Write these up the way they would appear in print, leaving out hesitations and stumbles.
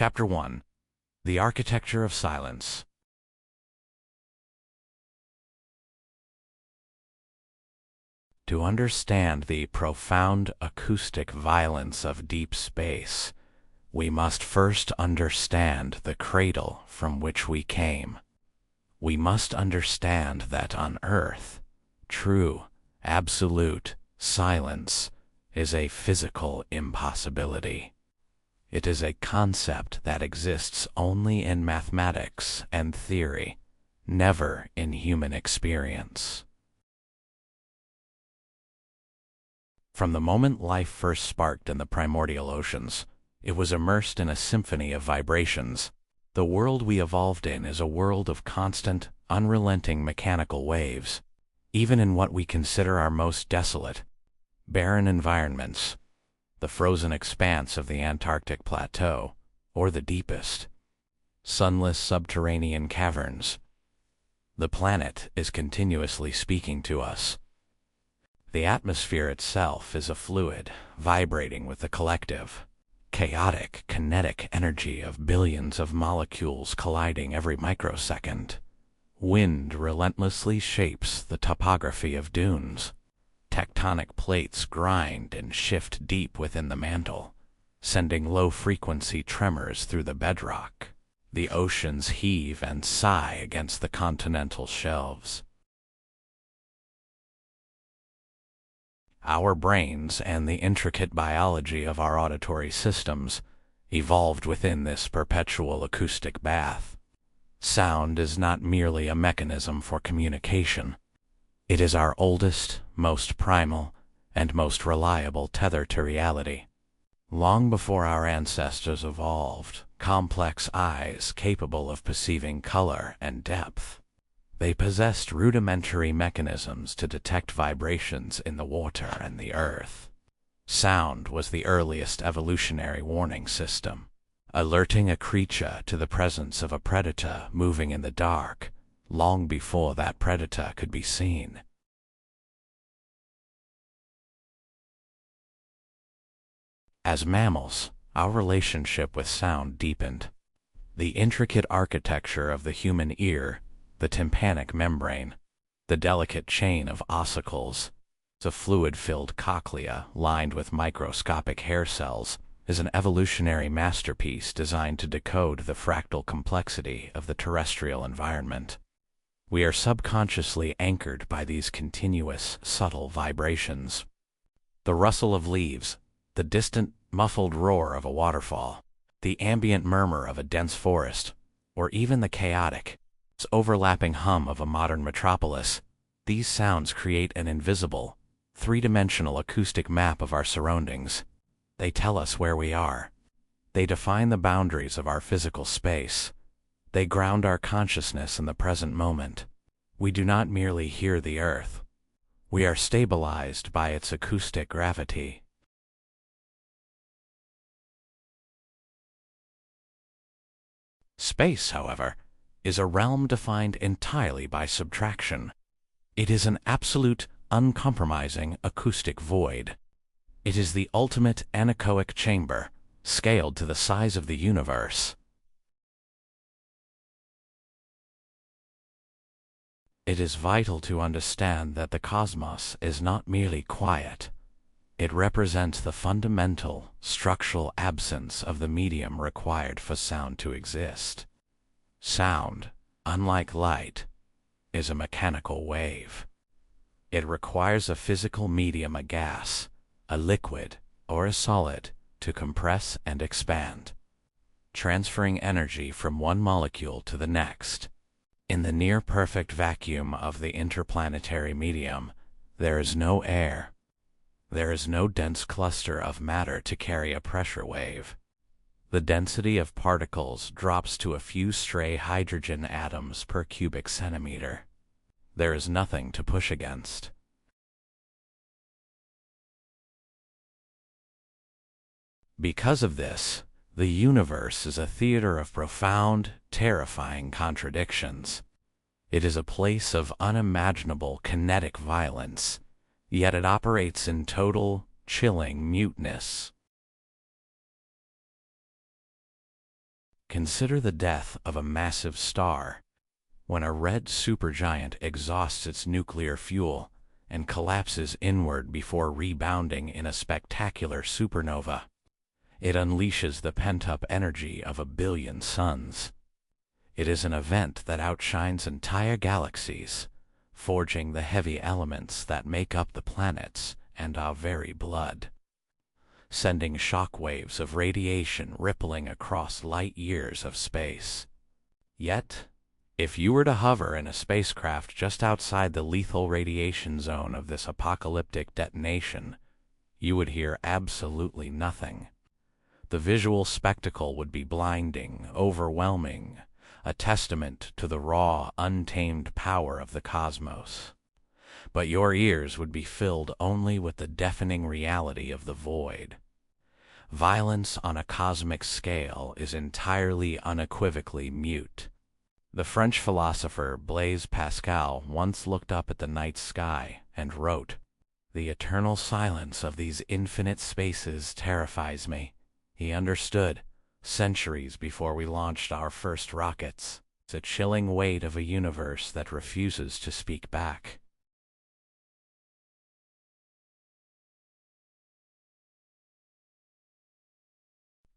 Chapter 1: The Architecture of Silence. To understand the profound acoustic violence of deep space, we must first understand the cradle from which we came. We must understand that on Earth, true, absolute silence is a physical impossibility. It is a concept that exists only in mathematics and theory, never in human experience. From the moment life first sparked in the primordial oceans, it was immersed in a symphony of vibrations. The world we evolved in is a world of constant, unrelenting mechanical waves. Even in what we consider our most desolate, barren environments, the frozen expanse of the Antarctic Plateau, or the deepest, sunless subterranean caverns, the planet is continuously speaking to us. The atmosphere itself is a fluid, vibrating with the collective, chaotic, kinetic energy of billions of molecules colliding every microsecond. Wind relentlessly shapes the topography of dunes. Tectonic plates grind and shift deep within the mantle, sending low-frequency tremors through the bedrock. The oceans heave and sigh against the continental shelves. Our brains and the intricate biology of our auditory systems evolved within this perpetual acoustic bath. Sound is not merely a mechanism for communication. It is our oldest, most primal, and most reliable tether to reality. Long before our ancestors evolved complex eyes capable of perceiving color and depth, they possessed rudimentary mechanisms to detect vibrations in the water and the earth. Sound was the earliest evolutionary warning system, alerting a creature to the presence of a predator moving in the dark, long before that predator could be seen. As mammals, our relationship with sound deepened. The intricate architecture of the human ear, the tympanic membrane, the delicate chain of ossicles, the fluid-filled cochlea lined with microscopic hair cells, is an evolutionary masterpiece designed to decode the fractal complexity of the terrestrial environment. We are subconsciously anchored by these continuous, subtle vibrations. The rustle of leaves, the distant, muffled roar of a waterfall, the ambient murmur of a dense forest, or even the chaotic, overlapping hum of a modern metropolis, these sounds create an invisible, three-dimensional acoustic map of our surroundings. They tell us where we are. They define the boundaries of our physical space. They ground our consciousness in the present moment. We do not merely hear the earth. We are stabilized by its acoustic gravity. Space, however, is a realm defined entirely by subtraction. It is an absolute, uncompromising acoustic void. It is the ultimate anechoic chamber, scaled to the size of the universe. It is vital to understand that the cosmos is not merely quiet. It represents the fundamental, structural absence of the medium required for sound to exist. Sound, unlike light, is a mechanical wave. It requires a physical medium, a gas, a liquid, or a solid, to compress and expand, transferring energy from one molecule to the next. In the near-perfect vacuum of the interplanetary medium, there is no air. There is no dense cluster of matter to carry a pressure wave. The density of particles drops to a few stray hydrogen atoms per cubic centimeter. There is nothing to push against. Because of this, the universe is a theater of profound, terrifying contradictions. It is a place of unimaginable kinetic violence, yet it operates in total, chilling muteness. Consider the death of a massive star. When a red supergiant exhausts its nuclear fuel and collapses inward before rebounding in a spectacular supernova, it unleashes the pent-up energy of a billion suns. It is an event that outshines entire galaxies, forging the heavy elements that make up the planets and our very blood, sending shock waves of radiation rippling across light years of space. Yet, if you were to hover in a spacecraft just outside the lethal radiation zone of this apocalyptic detonation, you would hear absolutely nothing. The visual spectacle would be blinding, overwhelming, a testament to the raw, untamed power of the cosmos. But your ears would be filled only with the deafening reality of the void. Violence on a cosmic scale is entirely unequivocally mute. The French philosopher Blaise Pascal once looked up at the night sky and wrote, "The eternal silence of these infinite spaces terrifies me." He understood, centuries before we launched our first rockets, the chilling weight of a universe that refuses to speak back.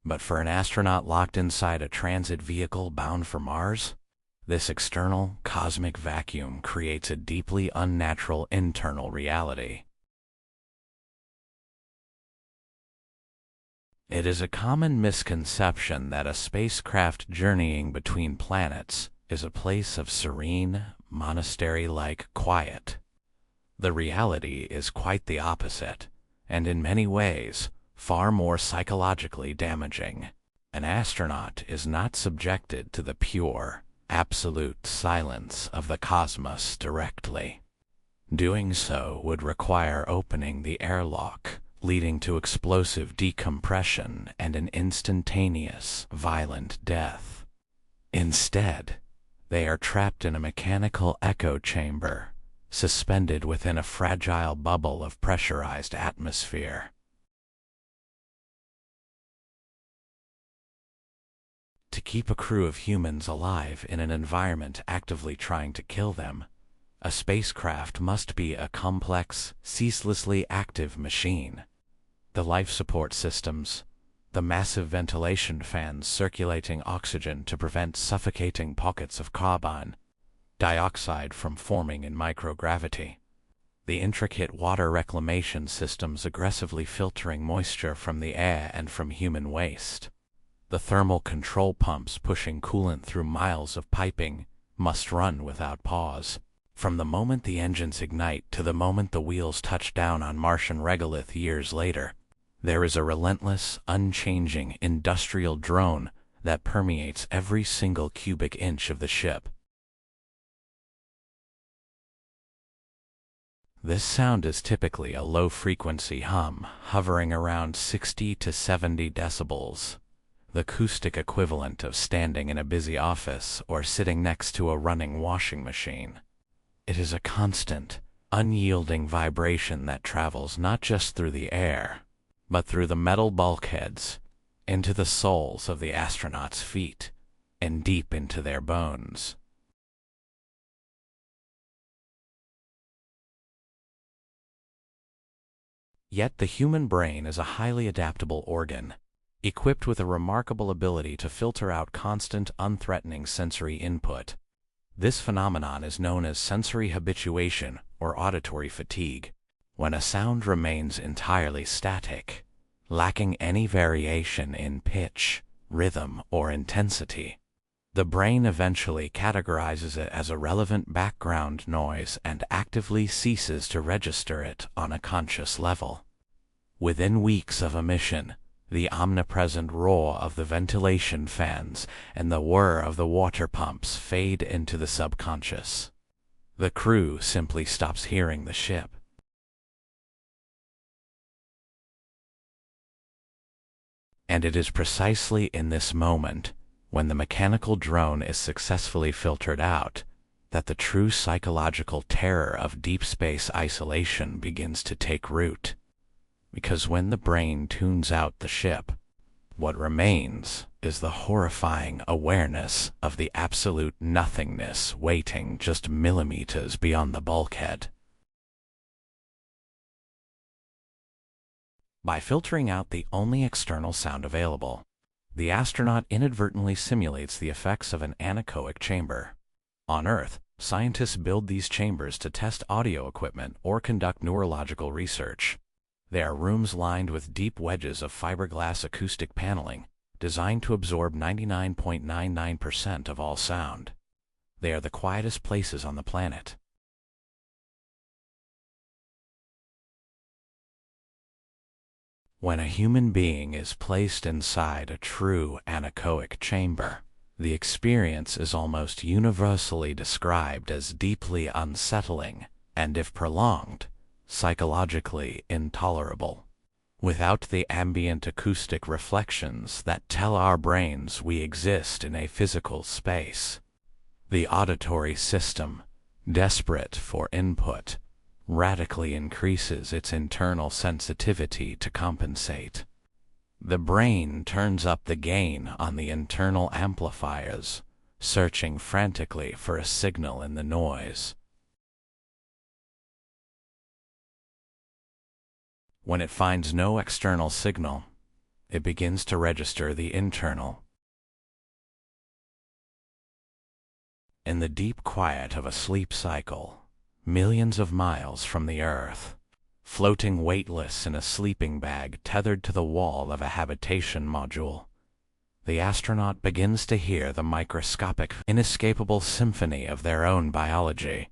But for an astronaut locked inside a transit vehicle bound for Mars, this external cosmic vacuum creates a deeply unnatural internal reality. It is a common misconception that a spacecraft journeying between planets is a place of serene, monastery-like quiet. The reality is quite the opposite, and in many ways, far more psychologically damaging. An astronaut is not subjected to the pure, absolute silence of the cosmos directly. Doing so would require opening the airlock, leading to explosive decompression and an instantaneous, violent death. Instead, they are trapped in a mechanical echo chamber, suspended within a fragile bubble of pressurized atmosphere. To keep a crew of humans alive in an environment actively trying to kill them, a spacecraft must be a complex, ceaselessly active machine. The life support systems, the massive ventilation fans circulating oxygen to prevent suffocating pockets of carbon dioxide from forming in microgravity, the intricate water reclamation systems aggressively filtering moisture from the air and from human waste, the thermal control pumps pushing coolant through miles of piping must run without pause. From the moment the engines ignite to the moment the wheels touch down on Martian regolith years later, there is a relentless, unchanging industrial drone that permeates every single cubic inch of the ship. This sound is typically a low-frequency hum, hovering around 60 to 70 decibels, the acoustic equivalent of standing in a busy office or sitting next to a running washing machine. It is a constant, unyielding vibration that travels not just through the air, but through the metal bulkheads, into the soles of the astronauts' feet, and deep into their bones. Yet the human brain is a highly adaptable organ, equipped with a remarkable ability to filter out constant, unthreatening sensory input. This phenomenon is known as sensory habituation or auditory fatigue. When a sound remains entirely static, lacking any variation in pitch, rhythm, or intensity, the brain eventually categorizes it as a relevant background noise and actively ceases to register it on a conscious level. Within weeks of emission, the omnipresent roar of the ventilation fans and the whir of the water pumps fade into the subconscious. The crew simply stops hearing the ship. And it is precisely in this moment, when the mechanical drone is successfully filtered out, that the true psychological terror of deep space isolation begins to take root. Because when the brain tunes out the ship, what remains is the horrifying awareness of the absolute nothingness waiting just millimeters beyond the bulkhead. By filtering out the only external sound available, the astronaut inadvertently simulates the effects of an anechoic chamber. On Earth, scientists build these chambers to test audio equipment or conduct neurological research. They are rooms lined with deep wedges of fiberglass acoustic paneling, designed to absorb 99.99% of all sound. They are the quietest places on the planet. When a human being is placed inside a true anechoic chamber, the experience is almost universally described as deeply unsettling and, if prolonged, psychologically intolerable. Without the ambient acoustic reflections that tell our brains we exist in a physical space, the auditory system, desperate for input, radically increases its internal sensitivity to compensate. The brain turns up the gain on the internal amplifiers, searching frantically for a signal in the noise. When it finds no external signal, it begins to register the internal. In the deep quiet of a sleep cycle, millions of miles from the Earth, floating weightless in a sleeping bag tethered to the wall of a habitation module, the astronaut begins to hear the microscopic, inescapable symphony of their own biology.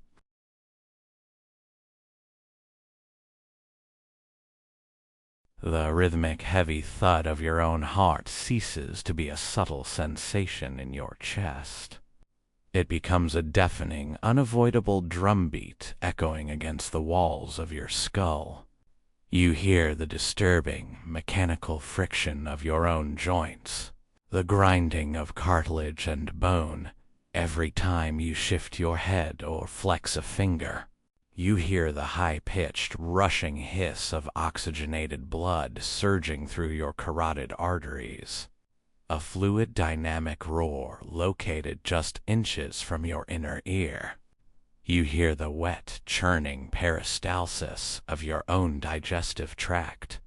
The rhythmic, heavy thud of your own heart ceases to be a subtle sensation in your chest. It becomes a deafening, unavoidable drumbeat echoing against the walls of your skull. You hear the disturbing, mechanical friction of your own joints, the grinding of cartilage and bone, every time you shift your head or flex a finger. You hear the high-pitched, rushing hiss of oxygenated blood surging through your carotid arteries, a fluid dynamic roar located just inches from your inner ear. You hear the wet, churning peristalsis of your own digestive tract.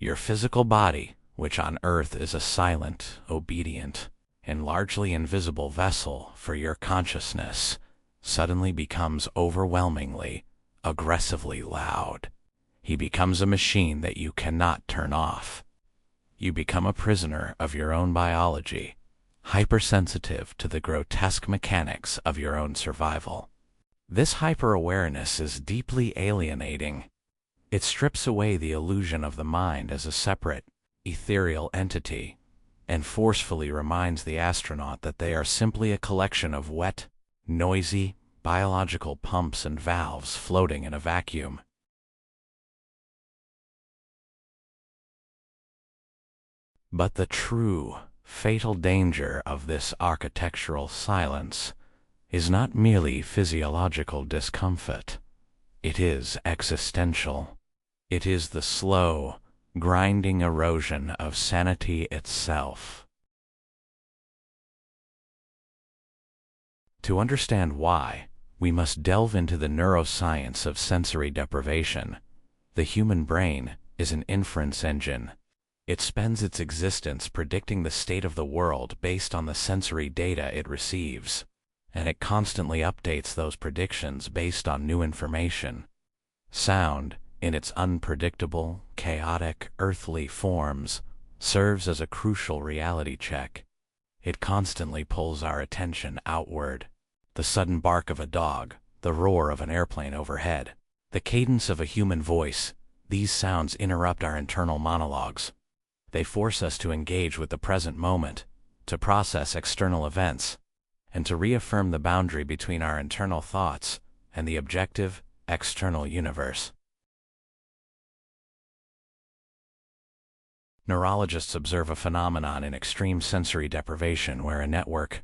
Your physical body, which on Earth is a silent, obedient, and largely invisible vessel for your consciousness, suddenly becomes overwhelmingly, aggressively loud. He becomes a machine that you cannot turn off. You become a prisoner of your own biology, hypersensitive to the grotesque mechanics of your own survival. This hyper-awareness is deeply alienating. It strips away the illusion of the mind as a separate, ethereal entity, and forcefully reminds the astronaut that they are simply a collection of wet, noisy, biological pumps and valves floating in a vacuum. But the true, fatal danger of this architectural silence is not merely physiological discomfort. It is existential. It is the slow, grinding erosion of sanity itself. To understand why, we must delve into the neuroscience of sensory deprivation. The human brain is an inference engine. It spends its existence predicting the state of the world based on the sensory data it receives, and it constantly updates those predictions based on new information. Sound, in its unpredictable, chaotic, earthly forms, serves as a crucial reality check. It constantly pulls our attention outward. The sudden bark of a dog, the roar of an airplane overhead, the cadence of a human voice, these sounds interrupt our internal monologues. They force us to engage with the present moment, to process external events, and to reaffirm the boundary between our internal thoughts and the objective, external universe. Neurologists observe a phenomenon in extreme sensory deprivation where a network,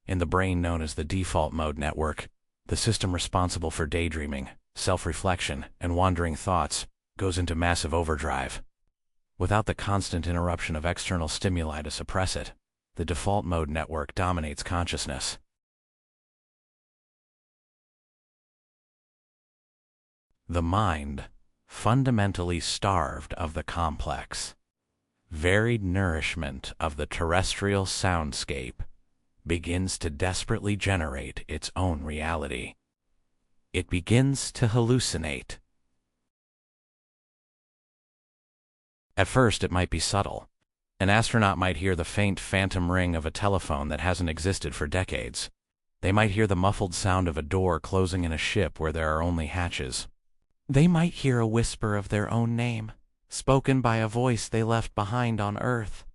in the brain known as the default mode network, the system responsible for daydreaming, self-reflection, and wandering thoughts, goes into massive overdrive. Without the constant interruption of external stimuli to suppress it, the default mode network dominates consciousness. The mind, fundamentally starved of the complex, varied nourishment of the terrestrial soundscape, begins to desperately generate its own reality. It begins to hallucinate. At first, it might be subtle. An astronaut might hear the faint phantom ring of a telephone that hasn't existed for decades. They might hear the muffled sound of a door closing in a ship where there are only hatches. They might hear a whisper of their own name, spoken by a voice they left behind on Earth.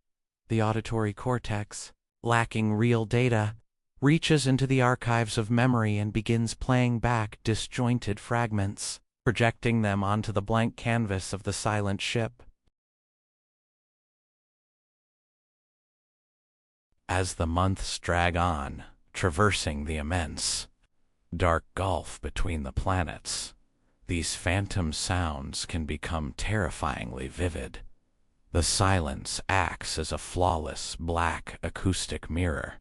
The auditory cortex, lacking real data, reaches into the archives of memory and begins playing back disjointed fragments, projecting them onto the blank canvas of the silent ship. As the months drag on, traversing the immense, dark gulf between the planets, these phantom sounds can become terrifyingly vivid. The silence acts as a flawless, black acoustic mirror.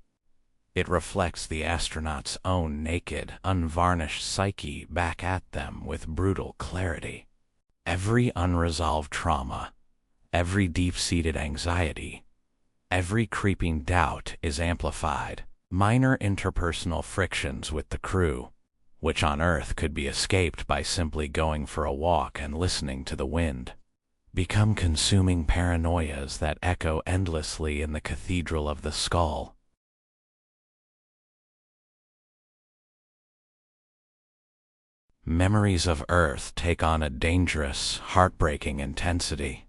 It reflects the astronaut's own naked, unvarnished psyche back at them with brutal clarity. Every unresolved trauma, every deep-seated anxiety, every creeping doubt is amplified. Minor interpersonal frictions with the crew, which on Earth could be escaped by simply going for a walk and listening to the wind, become consuming paranoias that echo endlessly in the cathedral of the skull. Memories of Earth take on a dangerous, heartbreaking intensity.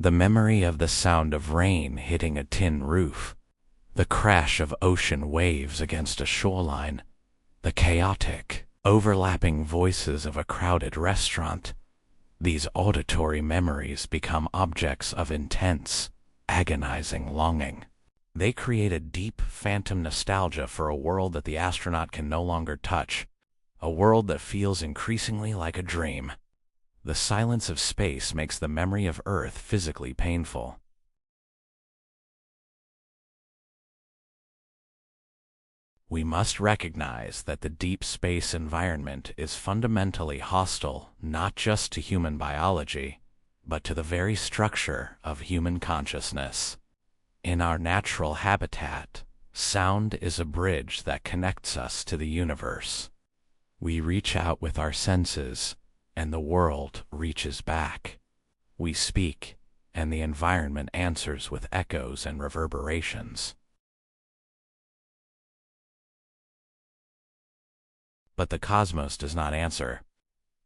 The memory of the sound of rain hitting a tin roof, the crash of ocean waves against a shoreline, the chaotic, overlapping voices of a crowded restaurant. These auditory memories become objects of intense, agonizing longing. They create a deep, phantom nostalgia for a world that the astronaut can no longer touch, a world that feels increasingly like a dream. The silence of space makes the memory of Earth physically painful. We must recognize that the deep space environment is fundamentally hostile not just to human biology, but to the very structure of human consciousness. In our natural habitat, sound is a bridge that connects us to the universe. We reach out with our senses, and the world reaches back. We speak, and the environment answers with echoes and reverberations. But the cosmos does not answer.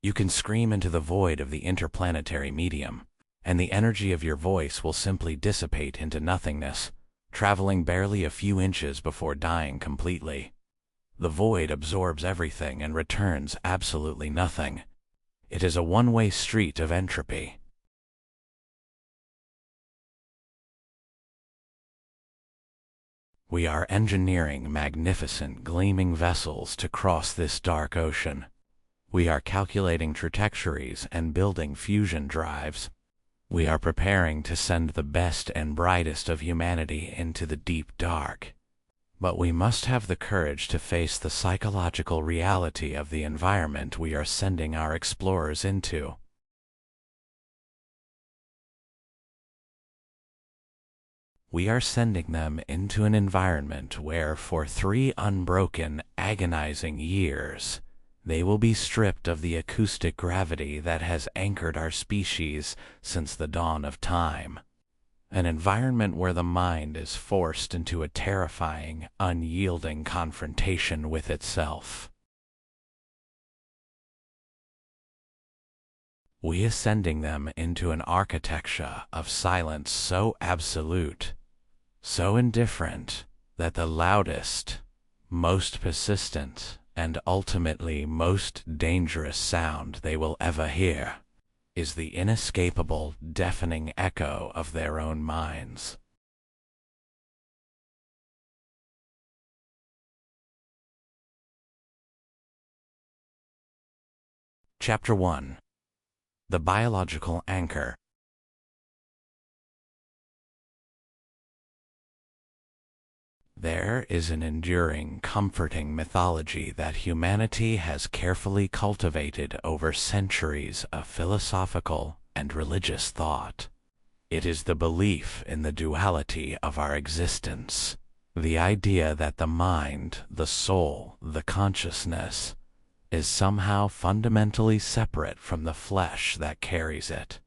You can scream into the void of the interplanetary medium, and the energy of your voice will simply dissipate into nothingness, traveling barely a few inches before dying completely. The void absorbs everything and returns absolutely nothing. It is a one-way street of entropy. We are engineering magnificent, gleaming vessels to cross this dark ocean. We are calculating trajectories and building fusion drives. We are preparing to send the best and brightest of humanity into the deep dark. But we must have the courage to face the psychological reality of the environment we are sending our explorers into. We are sending them into an environment where, for 3 unbroken, agonizing years, they will be stripped of the acoustic gravity that has anchored our species since the dawn of time. An environment where the mind is forced into a terrifying, unyielding confrontation with itself. We are sending them into an architecture of silence so absolute, so indifferent, that the loudest, most persistent, and ultimately most dangerous sound they will ever hear is the inescapable, deafening echo of their own minds. Chapter 1. the biological anchor. There is an enduring, comforting mythology that humanity has carefully cultivated over centuries of philosophical and religious thought. It is the belief in the duality of our existence, the idea that the mind, the soul, the consciousness, is somehow fundamentally separate from the flesh that carries it.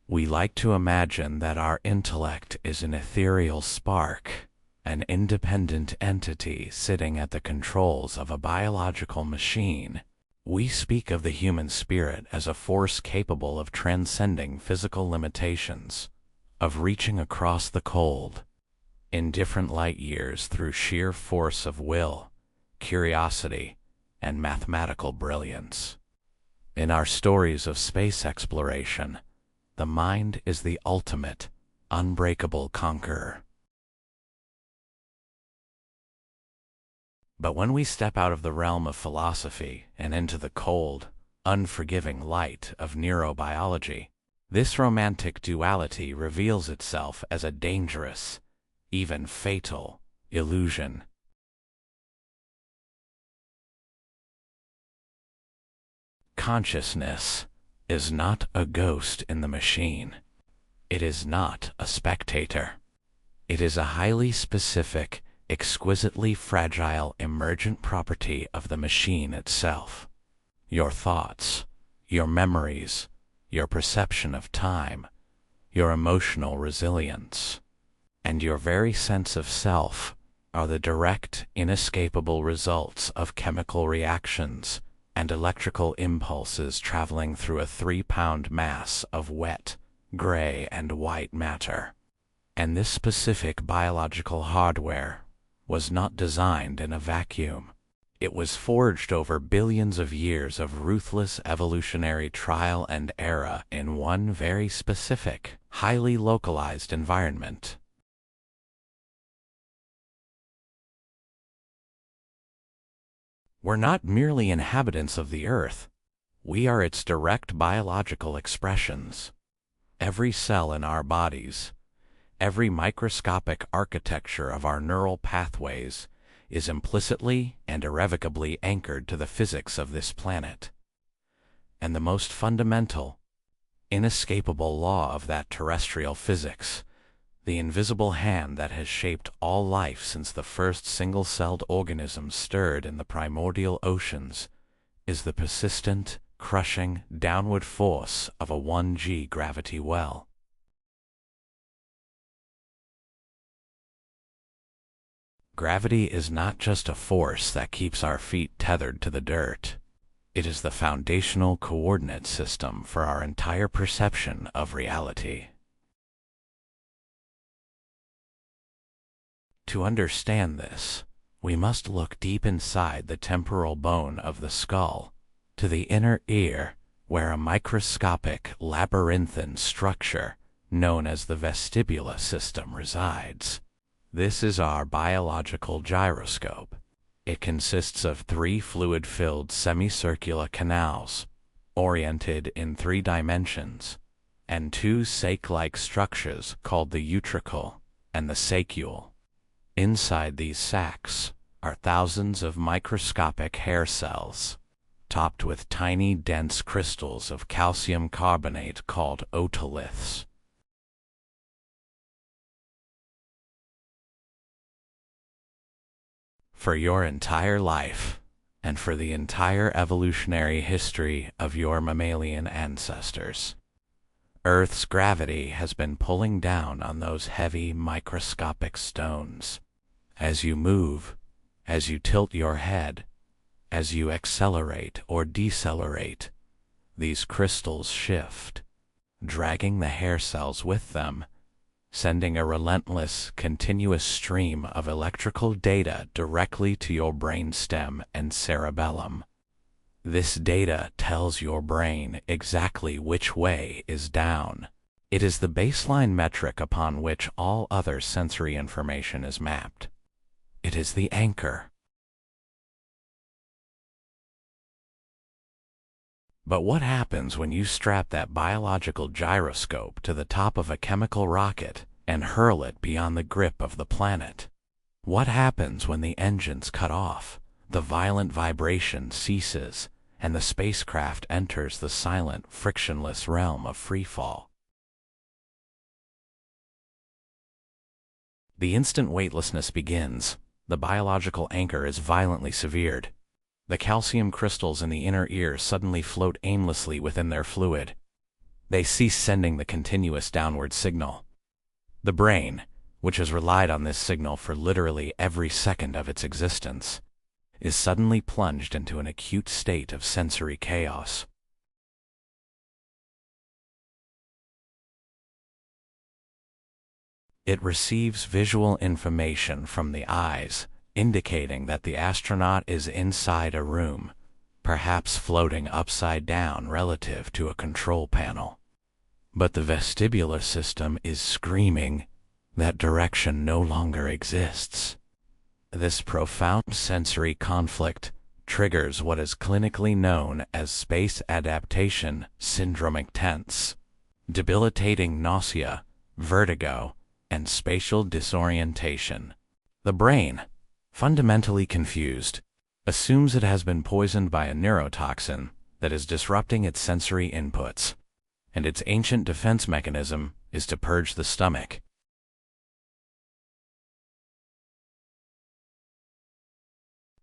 We like to imagine that our intellect is an ethereal spark, an independent entity sitting at the controls of a biological machine. We speak of the human spirit as a force capable of transcending physical limitations, of reaching across the cold, indifferent light years through sheer force of will, curiosity, and mathematical brilliance. In our stories of space exploration, the mind is the ultimate, unbreakable conqueror. But when we step out of the realm of philosophy and into the cold, unforgiving light of neurobiology, this romantic duality reveals itself as a dangerous, even fatal, illusion. Consciousness is not a ghost in the machine. It is not a spectator. It is a highly specific, exquisitely fragile emergent property of the machine itself. Your thoughts, your memories, your perception of time, your emotional resilience, and your very sense of self are the direct, inescapable results of chemical reactions and electrical impulses traveling through a 3-pound mass of wet, gray, and white matter. And this specific biological hardware was not designed in a vacuum. It was forged over billions of years of ruthless evolutionary trial and error in one very specific, highly localized environment. We're not merely inhabitants of the Earth. We are its direct biological expressions. Every cell in our bodies, every microscopic architecture of our neural pathways is implicitly and irrevocably anchored to the physics of this planet. And the most fundamental, inescapable law of that terrestrial physics, the invisible hand that has shaped all life since the first single-celled organisms stirred in the primordial oceans, is the persistent, crushing, downward force of a 1G gravity well. Gravity is not just a force that keeps our feet tethered to the dirt. It is the foundational coordinate system for our entire perception of reality. To understand this, we must look deep inside the temporal bone of the skull, to the inner ear, where a microscopic labyrinthine structure known as the vestibular system resides. This is our biological gyroscope. It consists of 3 fluid-filled semicircular canals, oriented in 3 dimensions, and 2 sac-like structures called the utricle and the saccule. Inside these sacs are thousands of microscopic hair cells, topped with tiny dense crystals of calcium carbonate called otoliths. For your entire life, and for the entire evolutionary history of your mammalian ancestors, Earth's gravity has been pulling down on those heavy microscopic stones. As you move, as you tilt your head, as you accelerate or decelerate, these crystals shift, dragging the hair cells with them, sending a relentless, continuous stream of electrical data directly to your brainstem and cerebellum. This data tells your brain exactly which way is down. It is the baseline metric upon which all other sensory information is mapped. It is the anchor. But what happens when you strap that biological gyroscope to the top of a chemical rocket and hurl it beyond the grip of the planet? What happens when the engines cut off, the violent vibration ceases, and the spacecraft enters the silent, frictionless realm of freefall? The instant weightlessness begins. The biological anchor is violently severed. The calcium crystals in the inner ear suddenly float aimlessly within their fluid. They cease sending the continuous downward signal. The brain, which has relied on this signal for literally every second of its existence, is suddenly plunged into an acute state of sensory chaos. It receives visual information from the eyes, indicating that the astronaut is inside a room, perhaps floating upside down relative to a control panel. But the vestibular system is screaming that direction no longer exists. This profound sensory conflict triggers what is clinically known as space adaptation syndromic tense, debilitating nausea, vertigo, and spatial disorientation. The brain, fundamentally confused, assumes it has been poisoned by a neurotoxin that is disrupting its sensory inputs, and its ancient defense mechanism is to purge the stomach.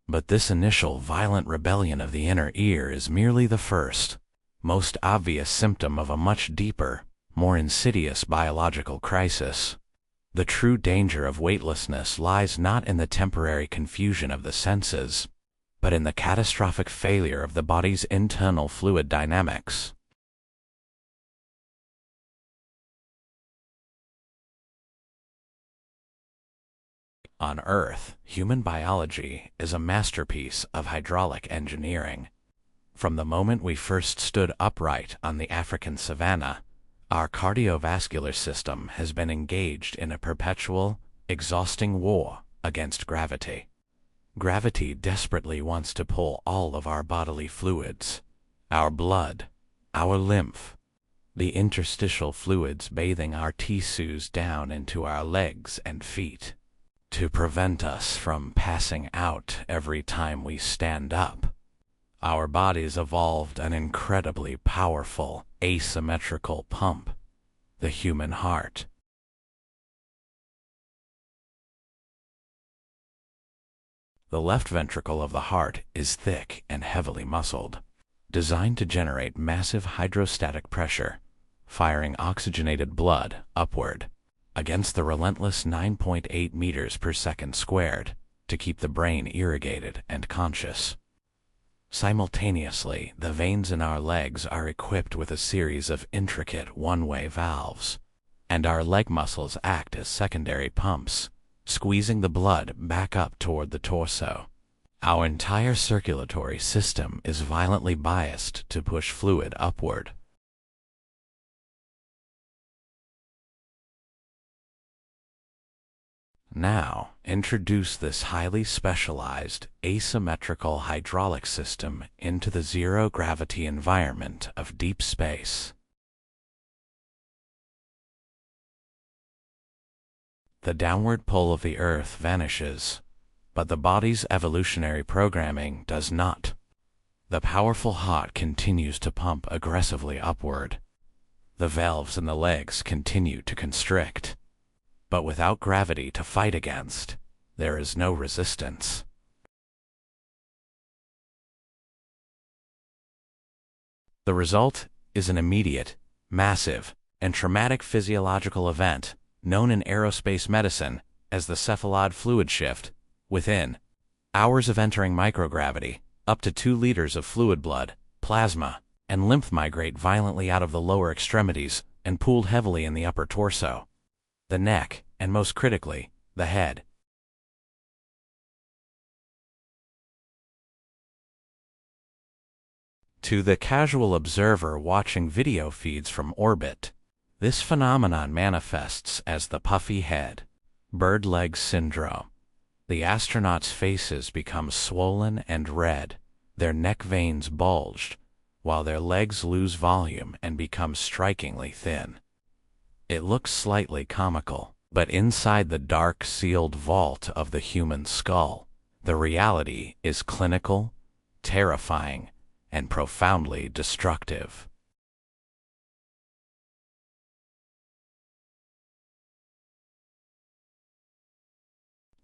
But this initial violent rebellion of the inner ear is merely the first, most obvious symptom of a much deeper, more insidious biological crisis. The true danger of weightlessness lies not in the temporary confusion of the senses, but in the catastrophic failure of the body's internal fluid dynamics. On Earth, human biology is a masterpiece of hydraulic engineering. From the moment we first stood upright on the African savanna, our cardiovascular system has been engaged in a perpetual, exhausting war against gravity. Gravity desperately wants to pull all of our bodily fluids, our blood, our lymph, the interstitial fluids bathing our tissues down into our legs and feet, to prevent us from passing out every time we stand up. Our bodies evolved an incredibly powerful, asymmetrical pump, the human heart. The left ventricle of the heart is thick and heavily muscled, designed to generate massive hydrostatic pressure, firing oxygenated blood upward against the relentless 9.8 meters per second squared to keep the brain irrigated and conscious. Simultaneously, the veins in our legs are equipped with a series of intricate one-way valves, and our leg muscles act as secondary pumps, squeezing the blood back up toward the torso. Our entire circulatory system is violently biased to push fluid upward. Now, introduce this highly specialized, asymmetrical hydraulic system into the zero-gravity environment of deep space. The downward pull of the Earth vanishes, but the body's evolutionary programming does not. The powerful heart continues to pump aggressively upward. The valves in the legs continue to constrict. But without gravity to fight against, there is no resistance. The result is an immediate, massive, and traumatic physiological event known in aerospace medicine as the cephalad fluid shift. Within hours of entering microgravity, up to 2 liters of fluid blood, plasma, and lymph migrate violently out of the lower extremities and pooled heavily in the upper torso, the neck, and most critically, the head. To the casual observer watching video feeds from orbit, this phenomenon manifests as the puffy head, bird leg syndrome. The astronauts' faces become swollen and red, their neck veins bulged, while their legs lose volume and become strikingly thin. It looks slightly comical, but inside the dark sealed vault of the human skull, the reality is clinical, terrifying, and profoundly destructive.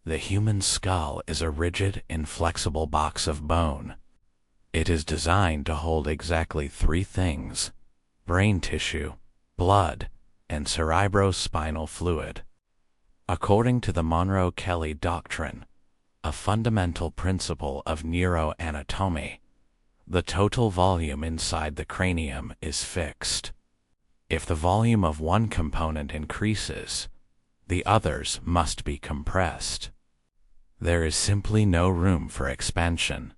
The human skull is a rigid, inflexible box of bone. It is designed to hold exactly three things: brain tissue, blood, and cerebrospinal fluid. According to the Monro-Kelly doctrine, a fundamental principle of neuroanatomy, the total volume inside the cranium is fixed. If the volume of one component increases, the others must be compressed. There is simply no room for expansion.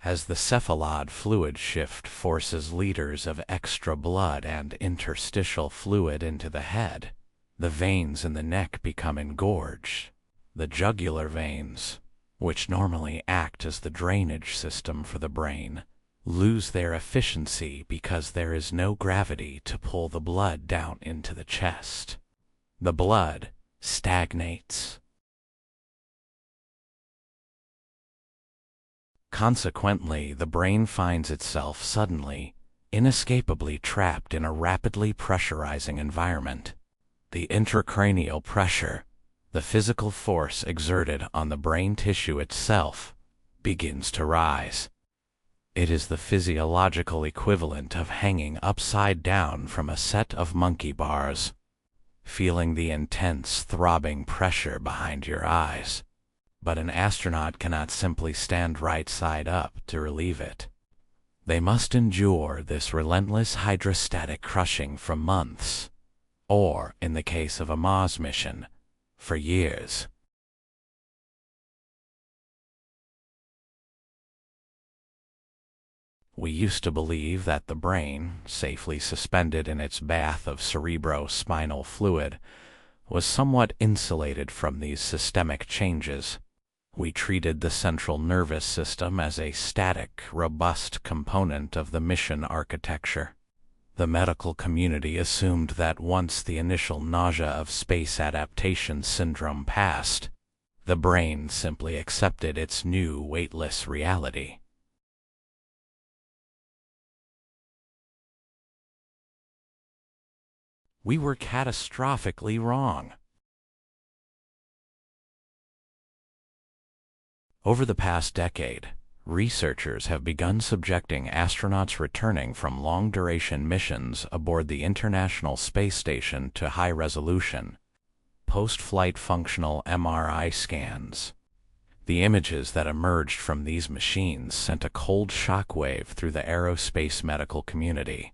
As the cephalad fluid shift forces liters of extra blood and interstitial fluid into the head, the veins in the neck become engorged. The jugular veins, which normally act as the drainage system for the brain, lose their efficiency because there is no gravity to pull the blood down into the chest. The blood stagnates. Consequently, the brain finds itself suddenly, inescapably trapped in a rapidly pressurizing environment. The intracranial pressure, the physical force exerted on the brain tissue itself, begins to rise. It is the physiological equivalent of hanging upside down from a set of monkey bars, feeling the intense throbbing pressure behind your eyes. But an astronaut cannot simply stand right side up to relieve it. They must endure this relentless hydrostatic crushing for months, or, in the case of a Mars mission, for years. We used to believe that the brain, safely suspended in its bath of cerebrospinal fluid, was somewhat insulated from these systemic changes. We treated the central nervous system as a static, robust component of the mission architecture. The medical community assumed that once the initial nausea of space adaptation syndrome passed, the brain simply accepted its new weightless reality. We were catastrophically wrong. Over the past decade, researchers have begun subjecting astronauts returning from long-duration missions aboard the International Space Station to high-resolution, post-flight functional MRI scans. The images that emerged from these machines sent a cold shockwave through the aerospace medical community.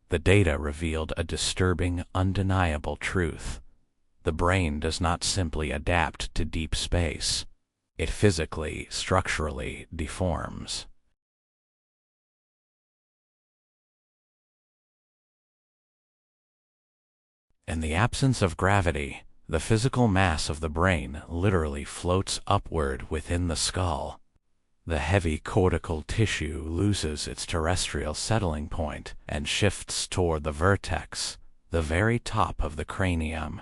The data revealed a disturbing, undeniable truth. The brain does not simply adapt to deep space. It physically, structurally deforms. In the absence of gravity, the physical mass of the brain literally floats upward within the skull. The heavy cortical tissue loses its terrestrial settling point and shifts toward the vertex, the very top of the cranium.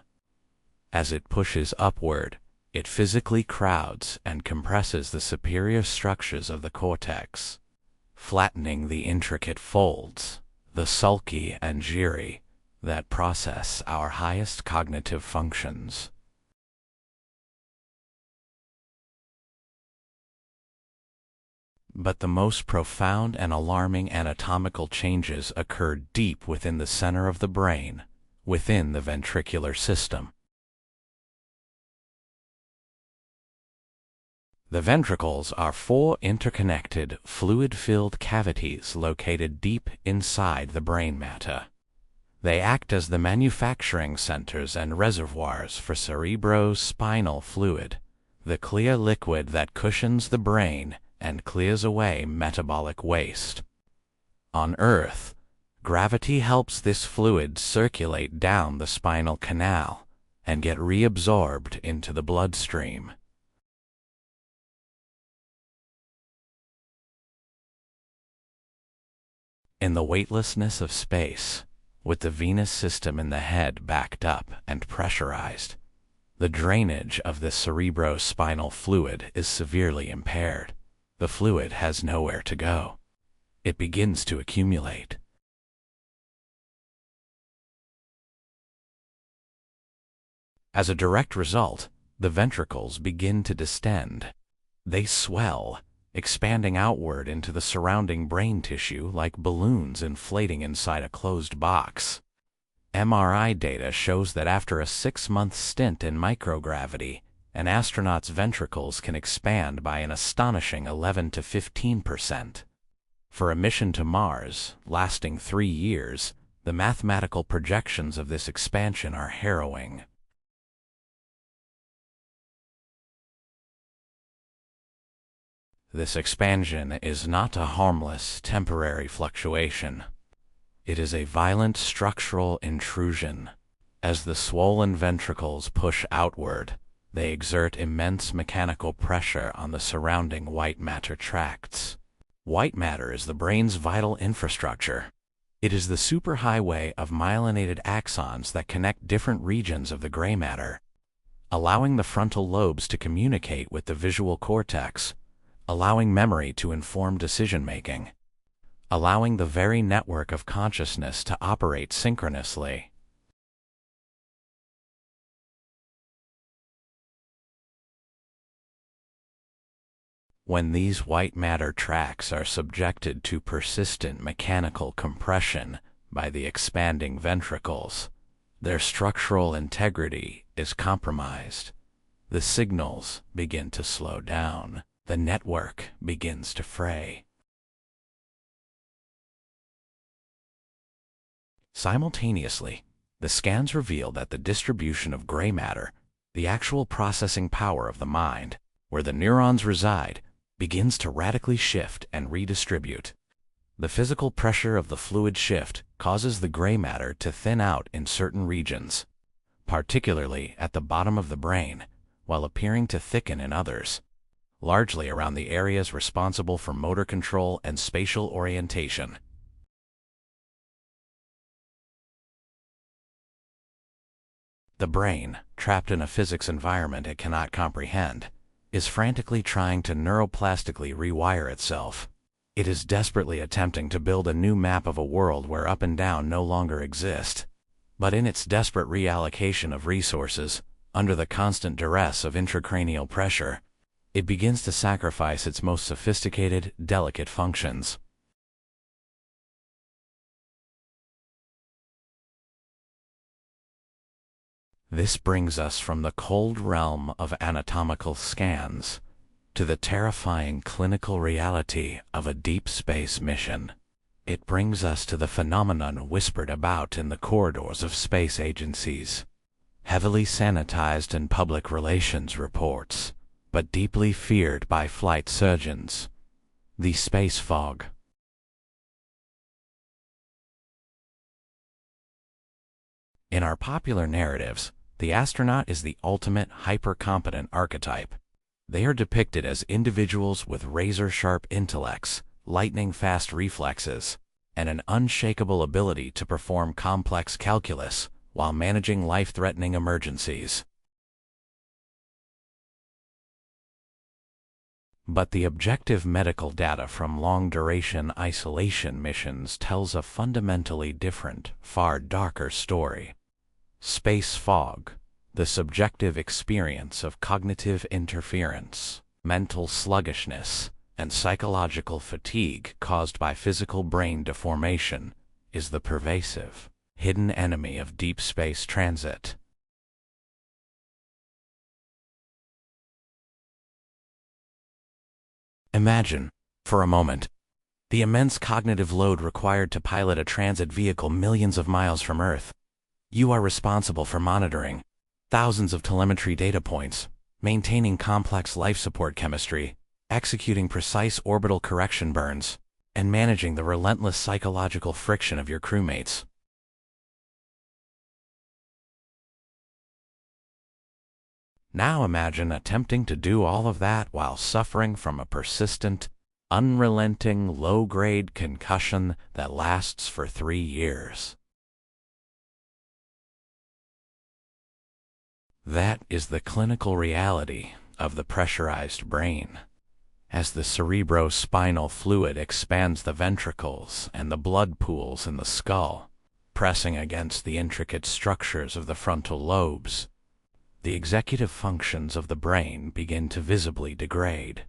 As it pushes upward, it physically crowds and compresses the superior structures of the cortex, flattening the intricate folds, the sulci and gyri, that process our highest cognitive functions. But the most profound and alarming anatomical changes occur deep within the center of the brain, within the ventricular system. The ventricles are four interconnected, fluid-filled cavities located deep inside the brain matter. They act as the manufacturing centers and reservoirs for cerebrospinal fluid, the clear liquid that cushions the brain and clears away metabolic waste. On Earth, gravity helps this fluid circulate down the spinal canal and get reabsorbed into the bloodstream. In the weightlessness of space, with the venous system in the head backed up and pressurized, the drainage of the cerebrospinal fluid is severely impaired. The fluid has nowhere to go. It begins to accumulate. As a direct result, the ventricles begin to distend. They swell, expanding outward into the surrounding brain tissue like balloons inflating inside a closed box. MRI data shows that after a 6-month stint in microgravity, an astronaut's ventricles can expand by an astonishing 11 to 15%. For a mission to Mars, lasting 3 years, the mathematical projections of this expansion are harrowing. This expansion is not a harmless, temporary fluctuation. It is a violent structural intrusion. As the swollen ventricles push outward, they exert immense mechanical pressure on the surrounding white matter tracts. White matter is the brain's vital infrastructure. It is the superhighway of myelinated axons that connect different regions of the gray matter, allowing the frontal lobes to communicate with the visual cortex, allowing memory to inform decision-making, allowing the very network of consciousness to operate synchronously. When these white matter tracts are subjected to persistent mechanical compression by the expanding ventricles, their structural integrity is compromised. The signals begin to slow down. The network begins to fray. Simultaneously, the scans reveal that the distribution of gray matter, the actual processing power of the mind, where the neurons reside, begins to radically shift and redistribute. The physical pressure of the fluid shift causes the gray matter to thin out in certain regions, particularly at the bottom of the brain, while appearing to thicken in others, largely around the areas responsible for motor control and spatial orientation. The brain, trapped in a physics environment it cannot comprehend, is frantically trying to neuroplastically rewire itself. It is desperately attempting to build a new map of a world where up and down no longer exist. But in its desperate reallocation of resources, under the constant duress of intracranial pressure, it begins to sacrifice its most sophisticated, delicate functions. This brings us from the cold realm of anatomical scans to the terrifying clinical reality of a deep space mission. It brings us to the phenomenon whispered about in the corridors of space agencies, heavily sanitized in public relations reports, but deeply feared by flight surgeons: the space fog. In our popular narratives, the astronaut is the ultimate hyper-competent archetype. They are depicted as individuals with razor-sharp intellects, lightning-fast reflexes, and an unshakable ability to perform complex calculus while managing life-threatening emergencies. But the objective medical data from long-duration isolation missions tells a fundamentally different, far darker story. Space fog, the subjective experience of cognitive interference, mental sluggishness, and psychological fatigue caused by physical brain deformation, is the pervasive, hidden enemy of deep space transit. Imagine, for a moment, the immense cognitive load required to pilot a transit vehicle millions of miles from Earth. You are responsible for monitoring thousands of telemetry data points, maintaining complex life support chemistry, executing precise orbital correction burns, and managing the relentless psychological friction of your crewmates. Now imagine attempting to do all of that while suffering from a persistent, unrelenting low-grade concussion that lasts for 3 years. That is the clinical reality of the pressurized brain. As the cerebrospinal fluid expands the ventricles and the blood pools in the skull, pressing against the intricate structures of the frontal lobes, the executive functions of the brain begin to visibly degrade.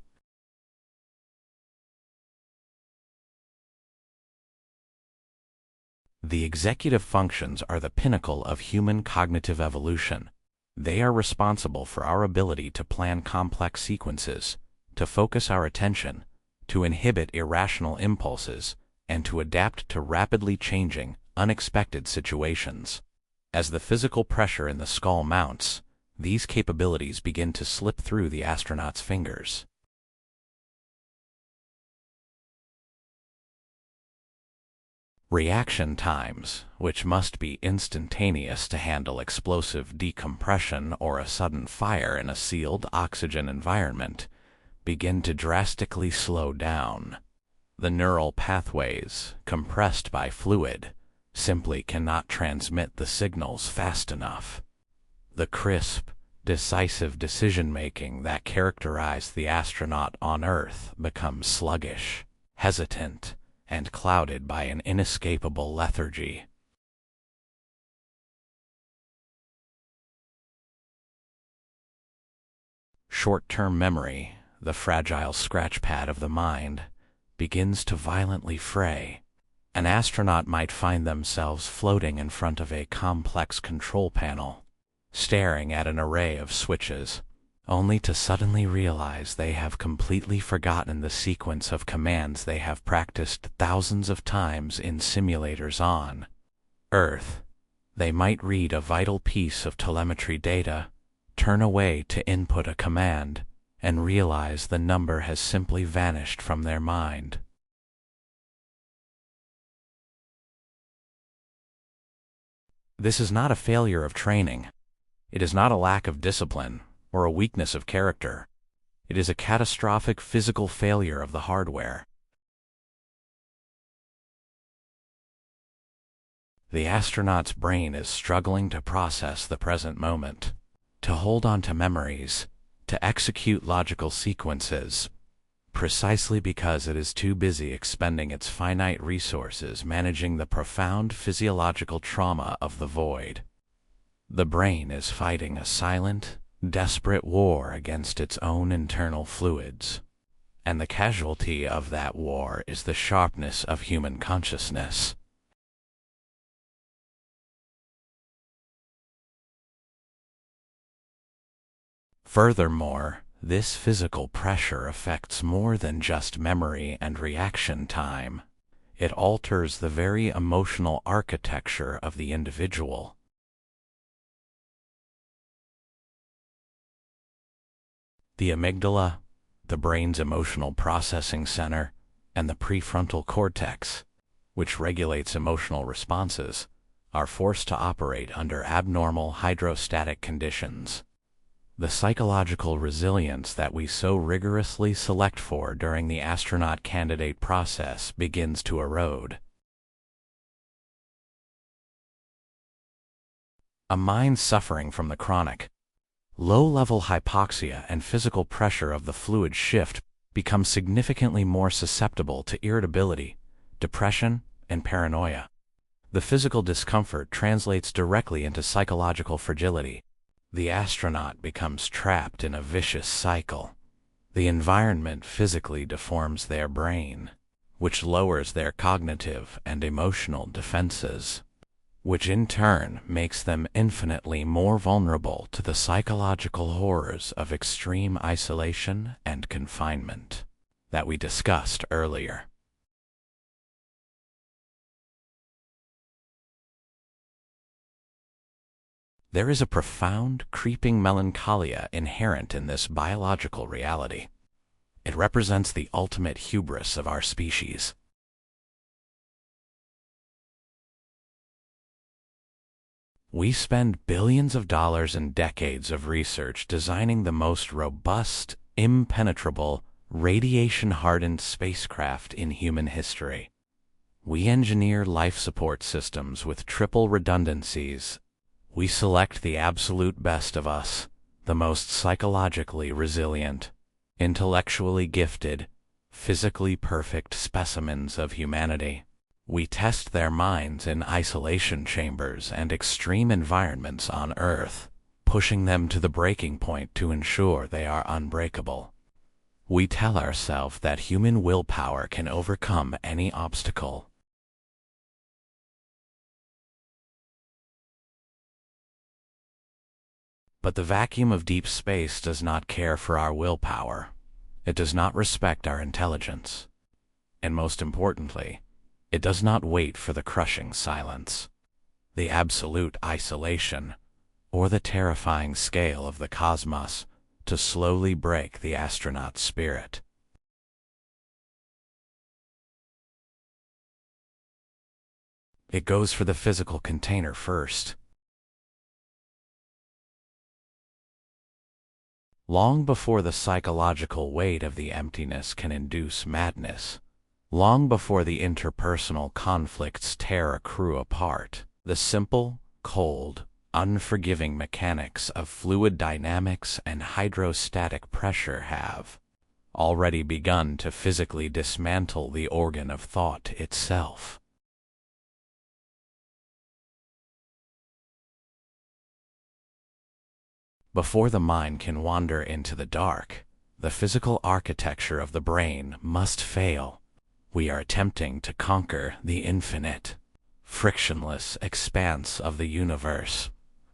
The executive functions are the pinnacle of human cognitive evolution. They are responsible for our ability to plan complex sequences, to focus our attention, to inhibit irrational impulses, and to adapt to rapidly changing, unexpected situations. As the physical pressure in the skull mounts, these capabilities begin to slip through the astronaut's fingers. Reaction times, which must be instantaneous to handle explosive decompression or a sudden fire in a sealed oxygen environment, begin to drastically slow down. The neural pathways, compressed by fluid, simply cannot transmit the signals fast enough. The crisp, decisive decision-making that characterized the astronaut on Earth becomes sluggish, hesitant, and clouded by an inescapable lethargy. Short-term memory, the fragile scratchpad of the mind, begins to violently fray. An astronaut might find themselves floating in front of a complex control panel, staring at an array of switches, only to suddenly realize they have completely forgotten the sequence of commands they have practiced thousands of times in simulators on Earth. They might read a vital piece of telemetry data, turn away to input a command, and realize the number has simply vanished from their mind. This is not a failure of training. It is not a lack of discipline or a weakness of character. It is a catastrophic physical failure of the hardware. The astronaut's brain is struggling to process the present moment, to hold on to memories, to execute logical sequences, precisely because it is too busy expending its finite resources managing the profound physiological trauma of the void. The brain is fighting a silent, desperate war against its own internal fluids, and the casualty of that war is the sharpness of human consciousness. Furthermore, this physical pressure affects more than just memory and reaction time. It alters the very emotional architecture of the individual. The amygdala, the brain's emotional processing center, and the prefrontal cortex, which regulates emotional responses, are forced to operate under abnormal hydrostatic conditions. The psychological resilience that we so rigorously select for during the astronaut candidate process begins to erode. A mind suffering from the chronic, low-level hypoxia and physical pressure of the fluid shift becomes significantly more susceptible to irritability, depression, and paranoia. The physical discomfort translates directly into psychological fragility. The astronaut becomes trapped in a vicious cycle. The environment physically deforms their brain, which lowers their cognitive and emotional defenses, which in turn makes them infinitely more vulnerable to the psychological horrors of extreme isolation and confinement that we discussed earlier. There is a profound, creeping melancholia inherent in this biological reality. It represents the ultimate hubris of our species. We spend billions of dollars and decades of research designing the most robust, impenetrable, radiation-hardened spacecraft in human history. We engineer life support systems with triple redundancies. We select the absolute best of us, the most psychologically resilient, intellectually gifted, physically perfect specimens of humanity. We test their minds in isolation chambers and extreme environments on Earth, pushing them to the breaking point to ensure they are unbreakable. We tell ourselves that human willpower can overcome any obstacle. But the vacuum of deep space does not care for our willpower. It does not respect our intelligence. And most importantly, it does not wait for the crushing silence, the absolute isolation, or the terrifying scale of the cosmos to slowly break the astronaut's spirit. It goes for the physical container first. Long before the psychological weight of the emptiness can induce madness, long before the interpersonal conflicts tear a crew apart, the simple, cold, unforgiving mechanics of fluid dynamics and hydrostatic pressure have already begun to physically dismantle the organ of thought itself. Before the mind can wander into the dark, the physical architecture of the brain must fail. We are attempting to conquer the infinite, frictionless expanse of the universe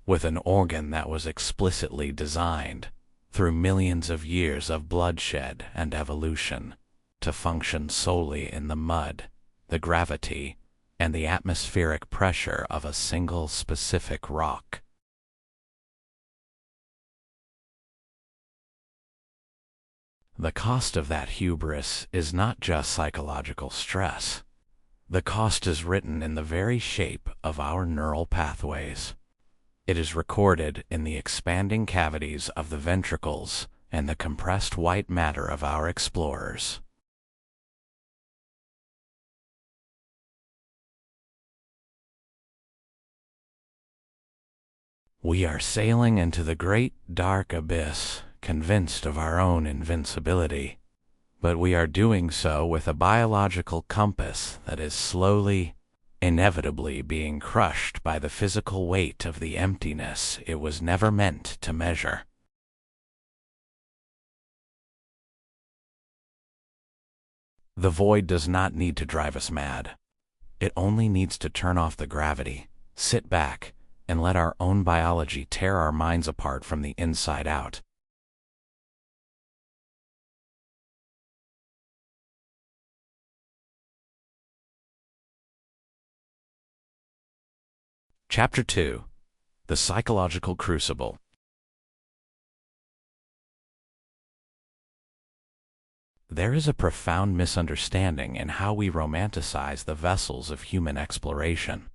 with an organ that was explicitly designed, through millions of years of bloodshed and evolution, to function solely in the mud, the gravity, and the atmospheric pressure of a single specific rock. The cost of that hubris is not just psychological stress. The cost is written in the very shape of our neural pathways. It is recorded in the expanding cavities of the ventricles and the compressed white matter of our explorers. We are sailing into the great dark abyss, convinced of our own invincibility, but we are doing so with a biological compass that is slowly, inevitably being crushed by the physical weight of the emptiness it was never meant to measure. The void does not need to drive us mad. It only needs to turn off the gravity, sit back, and let our own biology tear our minds apart from the inside out. Chapter 2: The Psychological Crucible. There is a profound misunderstanding in how we romanticize the vessels of human exploration.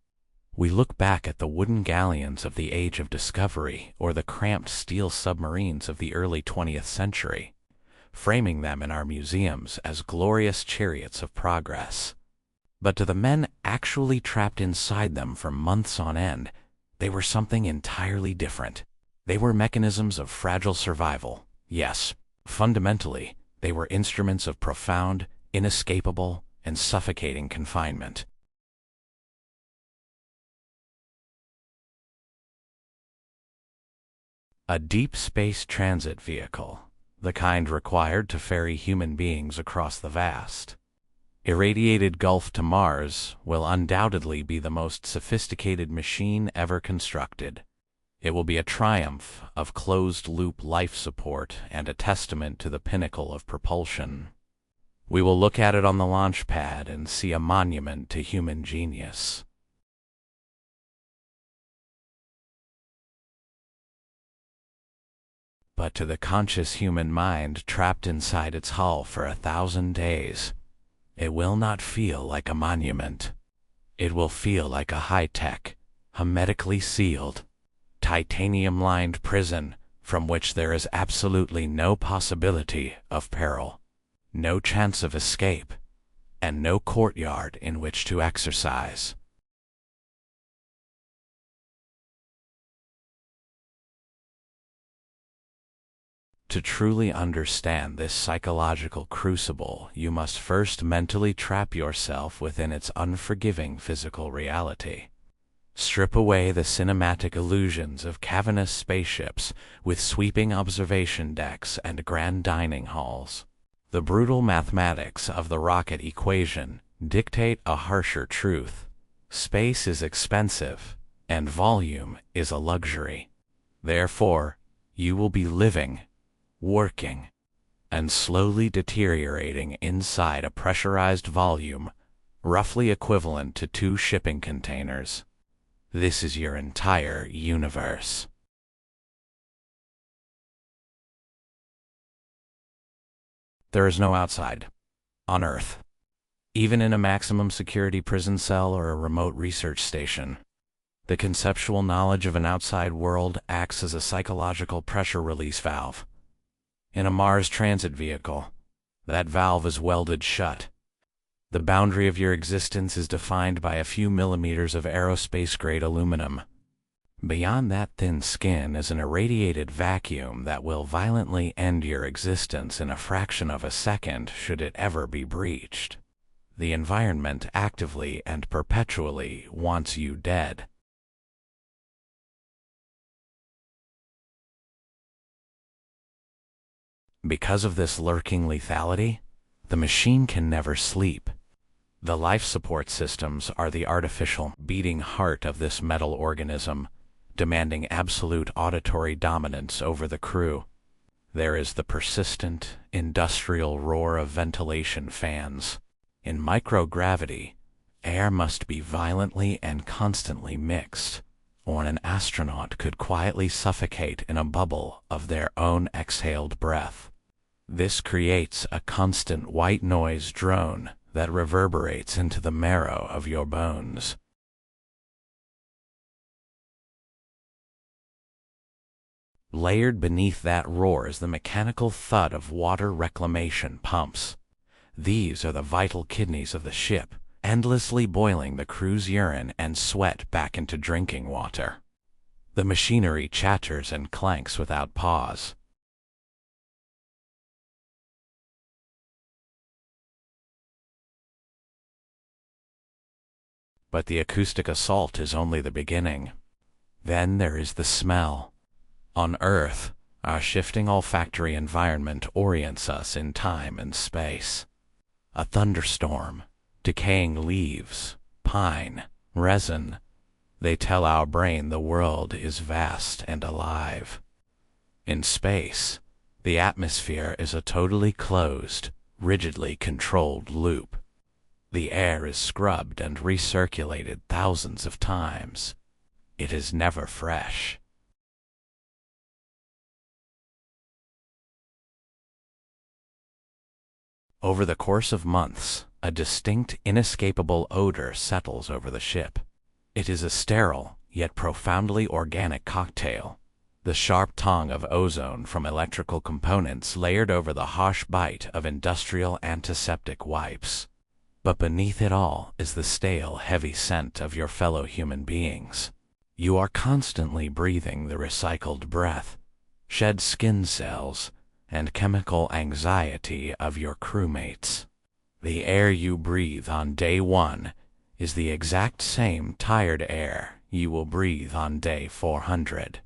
We look back at the wooden galleons of the Age of Discovery or the cramped steel submarines of the early 20th century, framing them in our museums as glorious chariots of progress. But to the men actually trapped inside them for months on end, they were something entirely different. They were mechanisms of fragile survival. Yes, fundamentally, they were instruments of profound, inescapable, and suffocating confinement. A deep space transit vehicle, the kind required to ferry human beings across the vast, irradiated gulf to Mars, will undoubtedly be the most sophisticated machine ever constructed. It will be a triumph of closed-loop life support and a testament to the pinnacle of propulsion. We will look at it on the launch pad and see a monument to human genius. But to the conscious human mind trapped inside its hull for 1,000 days, it will not feel like a monument. It will feel like a high-tech, hermetically sealed, titanium-lined prison from which there is absolutely no possibility of peril. no chance of escape, and no courtyard in which to exercise. To truly understand this psychological crucible, you must first mentally trap yourself within its unforgiving physical reality. Strip away the cinematic illusions of cavernous spaceships with sweeping observation decks and grand dining halls. The brutal mathematics of the rocket equation dictate a harsher truth. Space is expensive, and volume is a luxury. Therefore, you will be living, working, and slowly deteriorating inside a pressurized volume, roughly equivalent to 2 shipping containers. This is your entire universe. There is no outside, on Earth, even in a maximum security prison cell or a remote research station. The conceptual knowledge of an outside world acts as a psychological pressure release valve. In a Mars transit vehicle, that valve is welded shut. The boundary of your existence is defined by a few millimeters of aerospace-grade aluminum. Beyond that thin skin is an irradiated vacuum that will violently end your existence in a fraction of a second should it ever be breached. The environment actively and perpetually wants you dead. Because of this lurking lethality, the machine can never sleep. The life support systems are the artificial beating heart of this metal organism, demanding absolute auditory dominance over the crew. There is the persistent, industrial roar of ventilation fans. In microgravity, air must be violently and constantly mixed, or an astronaut could quietly suffocate in a bubble of their own exhaled breath. This creates a constant white noise drone that reverberates into the marrow of your bones. Layered beneath that roar is the mechanical thud of water reclamation pumps. These are the vital kidneys of the ship, endlessly boiling the crew's urine and sweat back into drinking water. The machinery chatters and clanks without pause. But the acoustic assault is only the beginning. Then there is the smell. On Earth, our shifting olfactory environment orients us in time and space. A thunderstorm, decaying leaves, pine, resin. They tell our brain the world is vast and alive. In space, the atmosphere is a totally closed, rigidly controlled loop. The air is scrubbed and recirculated thousands of times. It is never fresh. Over the course of months, a distinct, inescapable odor settles over the ship. It is a sterile, yet profoundly organic cocktail. The sharp tongue of ozone from electrical components layered over the harsh bite of industrial antiseptic wipes. But beneath it all is the stale, heavy scent of your fellow human beings. You are constantly breathing the recycled breath, shed skin cells, and chemical anxiety of your crewmates. The air you breathe on day 1 is the exact same tired air you will breathe on day 400.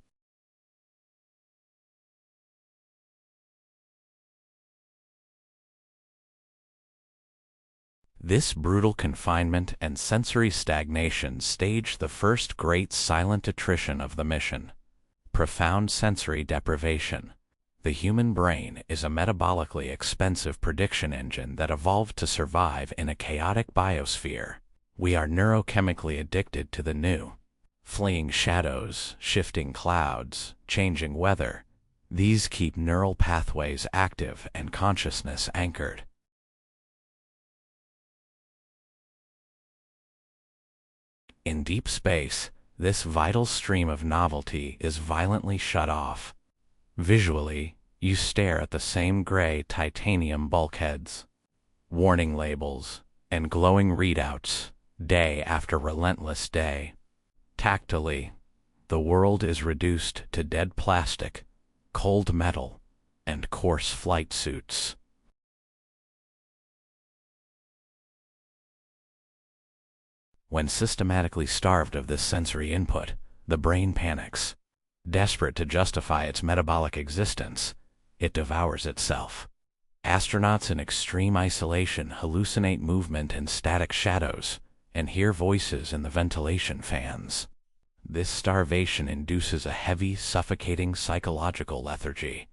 This brutal confinement and sensory stagnation staged the first great silent attrition of the mission. Profound sensory deprivation. The human brain is a metabolically expensive prediction engine that evolved to survive in a chaotic biosphere. We are neurochemically addicted to the new. Fleeing shadows, shifting clouds, changing weather. These keep neural pathways active and consciousness anchored. In deep space, this vital stream of novelty is violently shut off. Visually, You stare at the same gray titanium bulkheads, warning labels, and glowing readouts, day after relentless day. Tactily, the world is reduced to dead plastic, cold metal, and coarse flight suits. When systematically starved of this sensory input, the brain panics. Desperate to justify its metabolic existence, it devours itself. Astronauts in extreme isolation hallucinate movement in static shadows and hear voices in the ventilation fans. This starvation induces a heavy, suffocating psychological lethargy.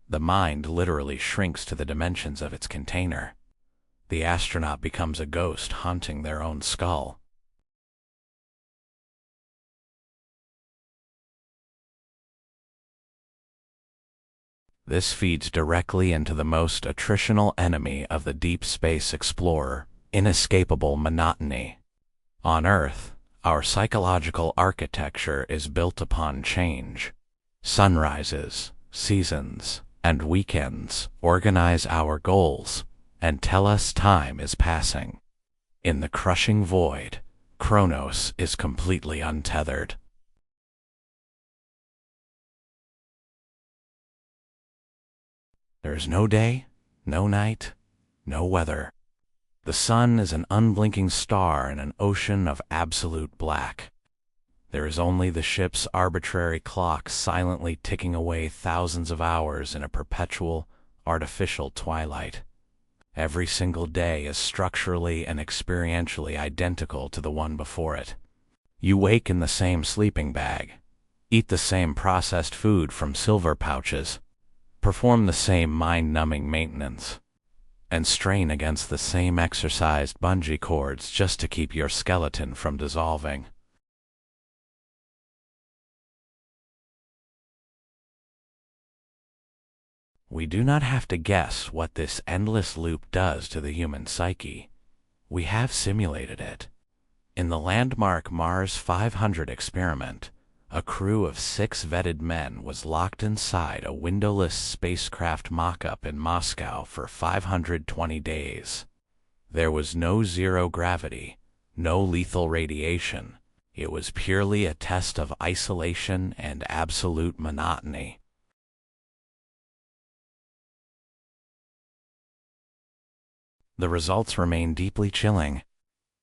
The mind literally shrinks to the dimensions of its container. The astronaut becomes a ghost haunting their own skull. This feeds directly into the most attritional enemy of the deep space explorer, inescapable monotony. On Earth, our psychological architecture is built upon change. Sunrises, seasons, and weekends organize our goals and tell us time is passing. In the crushing void, Chronos is completely untethered. There is no day, no night, no weather. The sun is an unblinking star in an ocean of absolute black. There is only the ship's arbitrary clock silently ticking away thousands of hours in a perpetual, artificial twilight. Every single day is structurally and experientially identical to the one before it. You wake in the same sleeping bag, eat the same processed food from silver pouches, perform the same mind-numbing maintenance, and strain against the same exercised bungee cords just to keep your skeleton from dissolving. We do not have to guess what this endless loop does to the human psyche. We have simulated it. In the landmark Mars 500 experiment, a crew of 6 vetted men was locked inside a windowless spacecraft mock-up in Moscow for 520 days. There was no zero gravity, no lethal radiation. It was purely a test of isolation and absolute monotony. The results remain deeply chilling.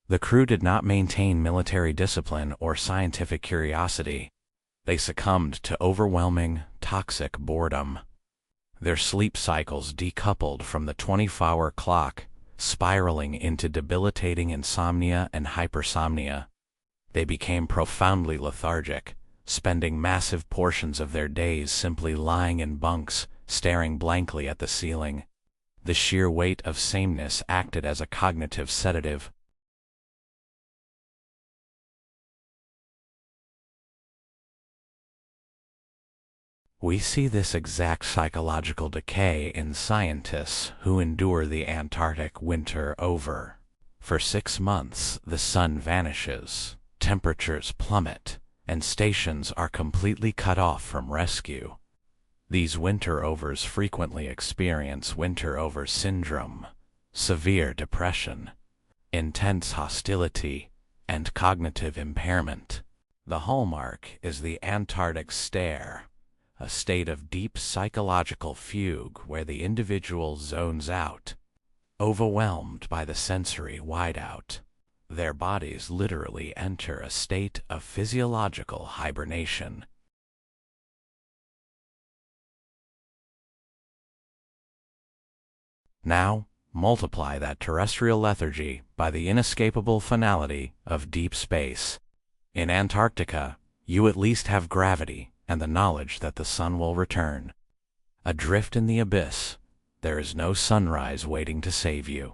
The crew did not maintain military discipline or scientific curiosity. They succumbed to overwhelming, toxic boredom. Their sleep cycles decoupled from the 24-hour clock, spiraling into debilitating insomnia and hypersomnia. They became profoundly lethargic, spending massive portions of their days simply lying in bunks, staring blankly at the ceiling. The sheer weight of sameness acted as a cognitive sedative. We see this exact psychological decay in scientists who endure the Antarctic winter over. For 6 months, the sun vanishes, temperatures plummet, and stations are completely cut off from rescue. These winter-overs frequently experience winter-over syndrome, severe depression, intense hostility, and cognitive impairment. The hallmark is the Antarctic stare, a state of deep psychological fugue where the individual zones out, overwhelmed by the sensory whiteout. Their bodies literally enter a state of physiological hibernation. Now, multiply that terrestrial lethargy by the inescapable finality of deep space. In Antarctica, you at least have gravity and the knowledge that the sun will return. Adrift in the abyss, there is no sunrise waiting to save you.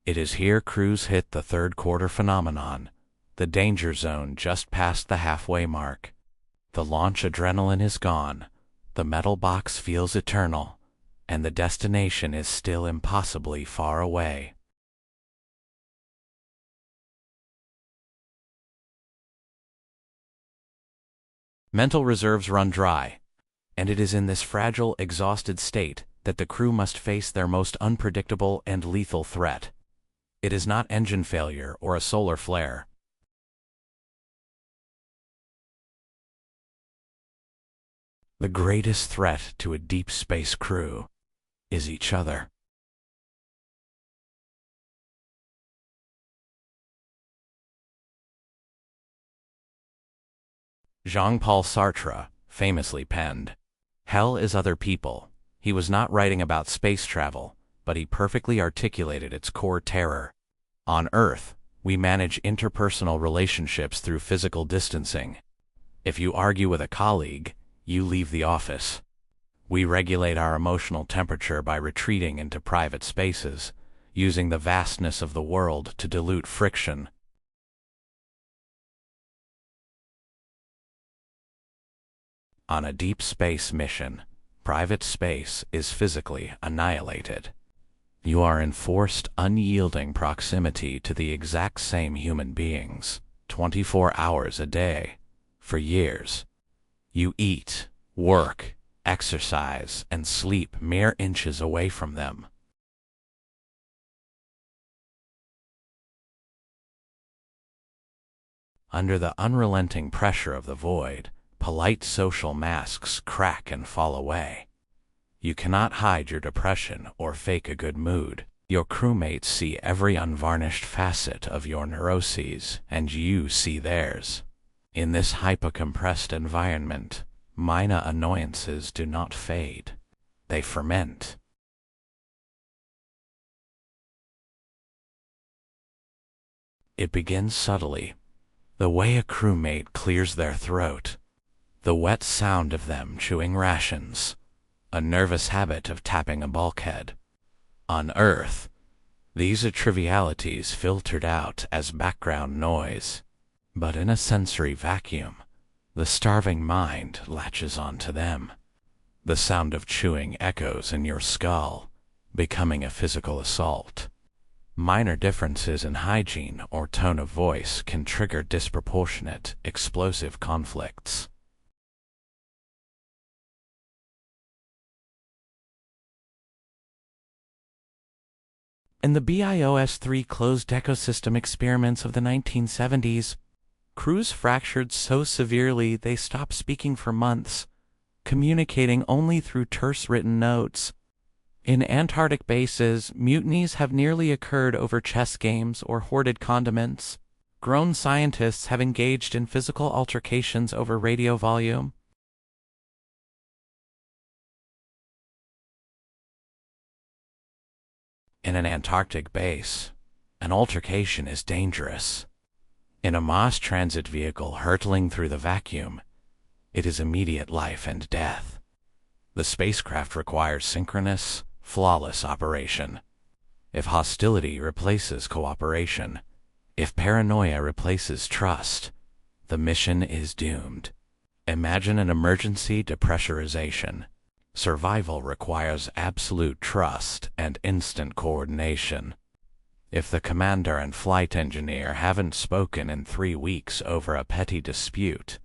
It is here crews hit the third quarter phenomenon, the danger zone just past the halfway mark. The launch adrenaline is gone, the metal box feels eternal, and the destination is still impossibly far away. Mental reserves run dry. And it is in this fragile, exhausted state that the crew must face their most unpredictable and lethal threat. It is not engine failure or a solar flare. The greatest threat to a deep space crew is each other. Jean-Paul Sartre famously penned, "Hell is other people." He was not writing about space travel, but he perfectly articulated its core terror. On Earth, we manage interpersonal relationships through physical distancing. If you argue with a colleague, you leave the office. We regulate our emotional temperature by retreating into private spaces, using the vastness of the world to dilute friction. On a deep space mission, private space is physically annihilated. You are in forced, unyielding proximity to the exact same human beings, 24 hours a day, for years. You eat, work, exercise, and sleep mere inches away from them. Under the unrelenting pressure of the void, polite social masks crack and fall away. You cannot hide your depression or fake a good mood. Your crewmates see every unvarnished facet of your neuroses, and you see theirs. In this hypercompressed environment, minor annoyances do not fade. They ferment. It begins subtly, the way a crewmate clears their throat, the wet sound of them chewing rations, a nervous habit of tapping a bulkhead. On Earth, these are trivialities filtered out as background noise. But in a sensory vacuum, the starving mind latches onto them. The sound of chewing echoes in your skull, becoming a physical assault. Minor differences in hygiene or tone of voice can trigger disproportionate, explosive conflicts. In the BIOS-3 closed ecosystem experiments of the 1970s, crews fractured so severely they stopped speaking for months, communicating only through terse written notes. In Antarctic bases, mutinies have nearly occurred over chess games or hoarded condiments. Grown scientists have engaged in physical altercations over radio volume. In an Antarctic base, an altercation is dangerous. In a mass transit vehicle hurtling through the vacuum, it is immediate life and death. The spacecraft requires synchronous, flawless operation. If hostility replaces cooperation, if paranoia replaces trust, the mission is doomed. Imagine an emergency depressurization. Survival requires absolute trust and instant coordination. If the commander and flight engineer haven't spoken in 3 weeks over a petty dispute,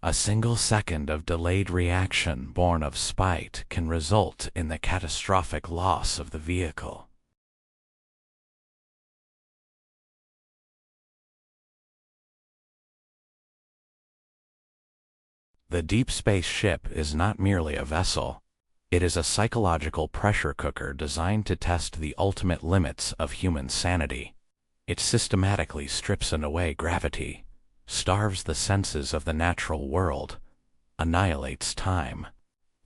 a single second of delayed reaction born of spite can result in the catastrophic loss of the vehicle. The deep space ship is not merely a vessel. It is a psychological pressure cooker designed to test the ultimate limits of human sanity. It systematically strips away gravity, starves the senses of the natural world, annihilates time,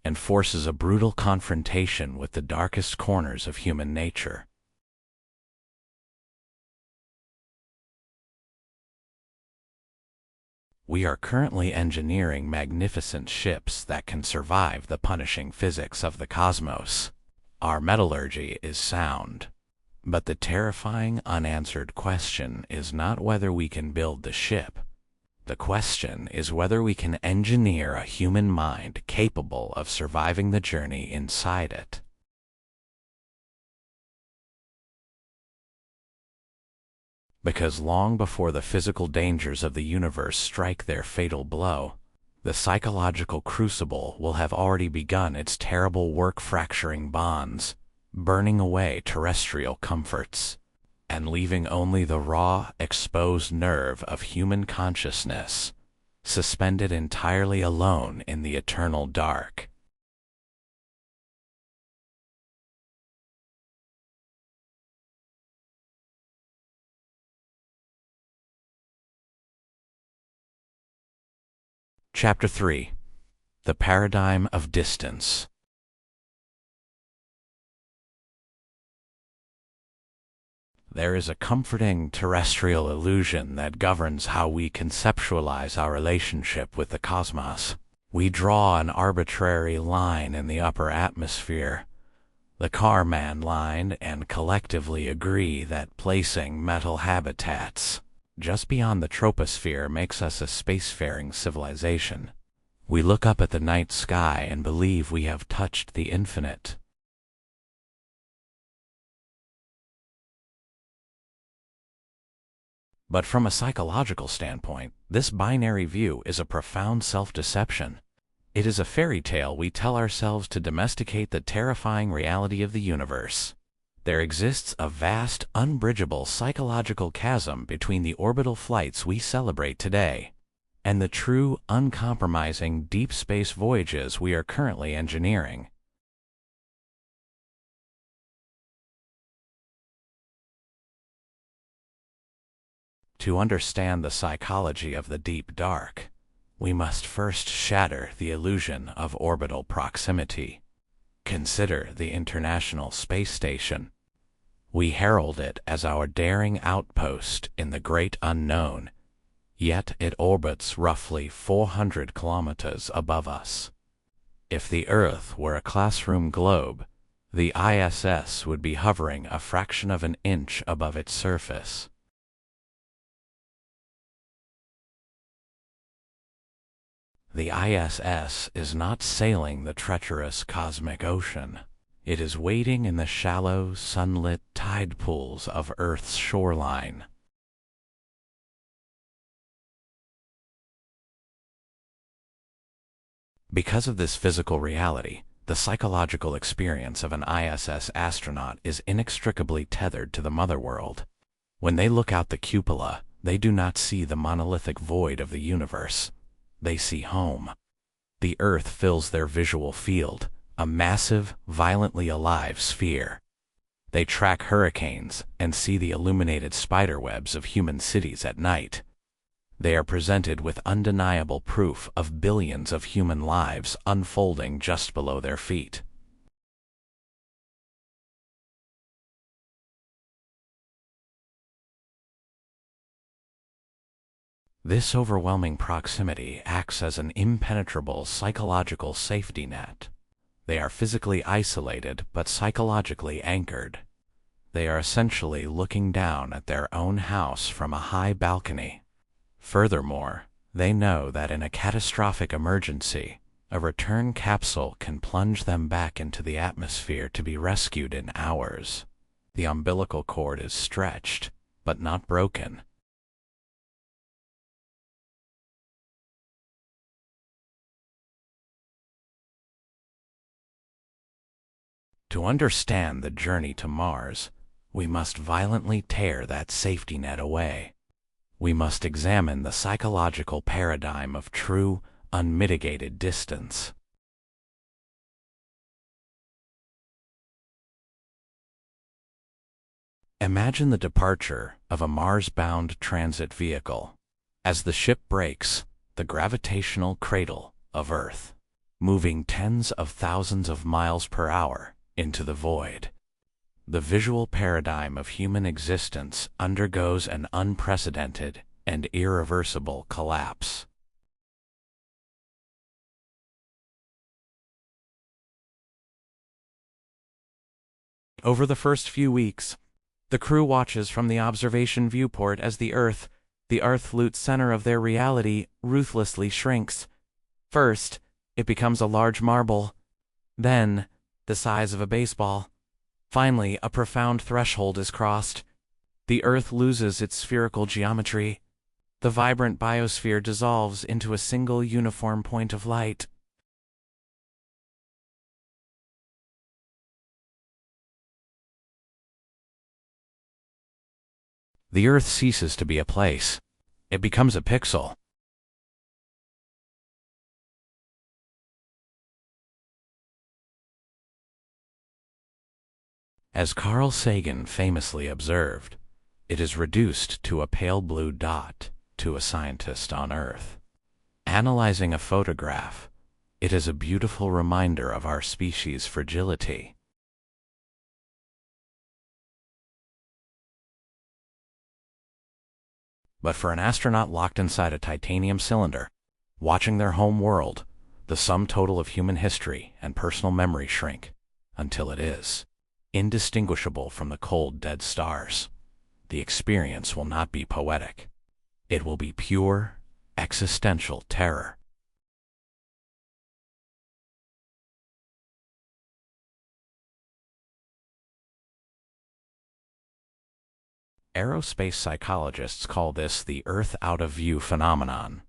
and forces a brutal confrontation with the darkest corners of human nature. We are currently engineering magnificent ships that can survive the punishing physics of the cosmos. Our metallurgy is sound. But the terrifying unanswered question is not whether we can build the ship. The question is whether we can engineer a human mind capable of surviving the journey inside it. Because long before the physical dangers of the universe strike their fatal blow, The psychological crucible will have already begun its terrible work, fracturing bonds, burning away terrestrial comforts, and leaving only the raw, exposed nerve of human consciousness, suspended entirely alone in the eternal dark. Chapter 3. The Paradigm of Distance. There is a comforting terrestrial illusion that governs how we conceptualize our relationship with the cosmos. We draw an arbitrary line in the upper atmosphere, the Kármán line, and collectively agree that placing metal habitats just beyond the troposphere makes us a spacefaring civilization. We look up at the night sky and believe we have touched the infinite. But from a psychological standpoint, this binary view is a profound self-deception. It is a fairy tale we tell ourselves to domesticate the terrifying reality of the universe. There exists a vast, unbridgeable psychological chasm between the orbital flights we celebrate today and the true, uncompromising deep space voyages we are currently engineering. To understand the psychology of the deep dark, we must first shatter the illusion of orbital proximity. Consider the International Space Station. We herald it as our daring outpost in the great unknown, yet it orbits roughly 400 kilometers above us. If the Earth were a classroom globe, the ISS would be hovering a fraction of an inch above its surface. The ISS is not sailing the treacherous cosmic ocean. It is wading in the shallow, sunlit tide pools of Earth's shoreline. Because of this physical reality, the psychological experience of an ISS astronaut is inextricably tethered to the mother world. When they look out the cupola, they do not see the monolithic void of the universe. They see home. The Earth fills their visual field, a massive, violently alive sphere. They track hurricanes and see the illuminated spiderwebs of human cities at night. They are presented with undeniable proof of billions of human lives unfolding just below their feet. This overwhelming proximity acts as an impenetrable psychological safety net. They are physically isolated but psychologically anchored. They are essentially looking down at their own house from a high balcony. Furthermore, they know that in a catastrophic emergency, a return capsule can plunge them back into the atmosphere to be rescued in hours. The umbilical cord is stretched, but not broken. To understand the journey to Mars, we must violently tear that safety net away. We must examine the psychological paradigm of true, unmitigated distance. Imagine the departure of a Mars-bound transit vehicle. As the ship breaks, the gravitational cradle of Earth, moving tens of thousands of miles per hour into the void. The visual paradigm of human existence undergoes an unprecedented and irreversible collapse. Over the first few weeks, the crew watches from the observation viewport as the absolute center of their reality, ruthlessly shrinks. First, it becomes a large marble. Then, the size of a baseball. Finally, a profound threshold is crossed. The Earth loses its spherical geometry. The vibrant biosphere dissolves into a single uniform point of light. The Earth ceases to be a place. It becomes a pixel. As Carl Sagan famously observed, it is reduced to a pale blue dot to a scientist on Earth. Analyzing a photograph, it is a beautiful reminder of our species' fragility. But for an astronaut locked inside a titanium cylinder, watching their home world, the sum total of human history and personal memory shrink until it is indistinguishable from the cold, dead stars. The experience will not be poetic. It will be pure, existential terror. Aerospace psychologists call this the Earth out of view phenomenon.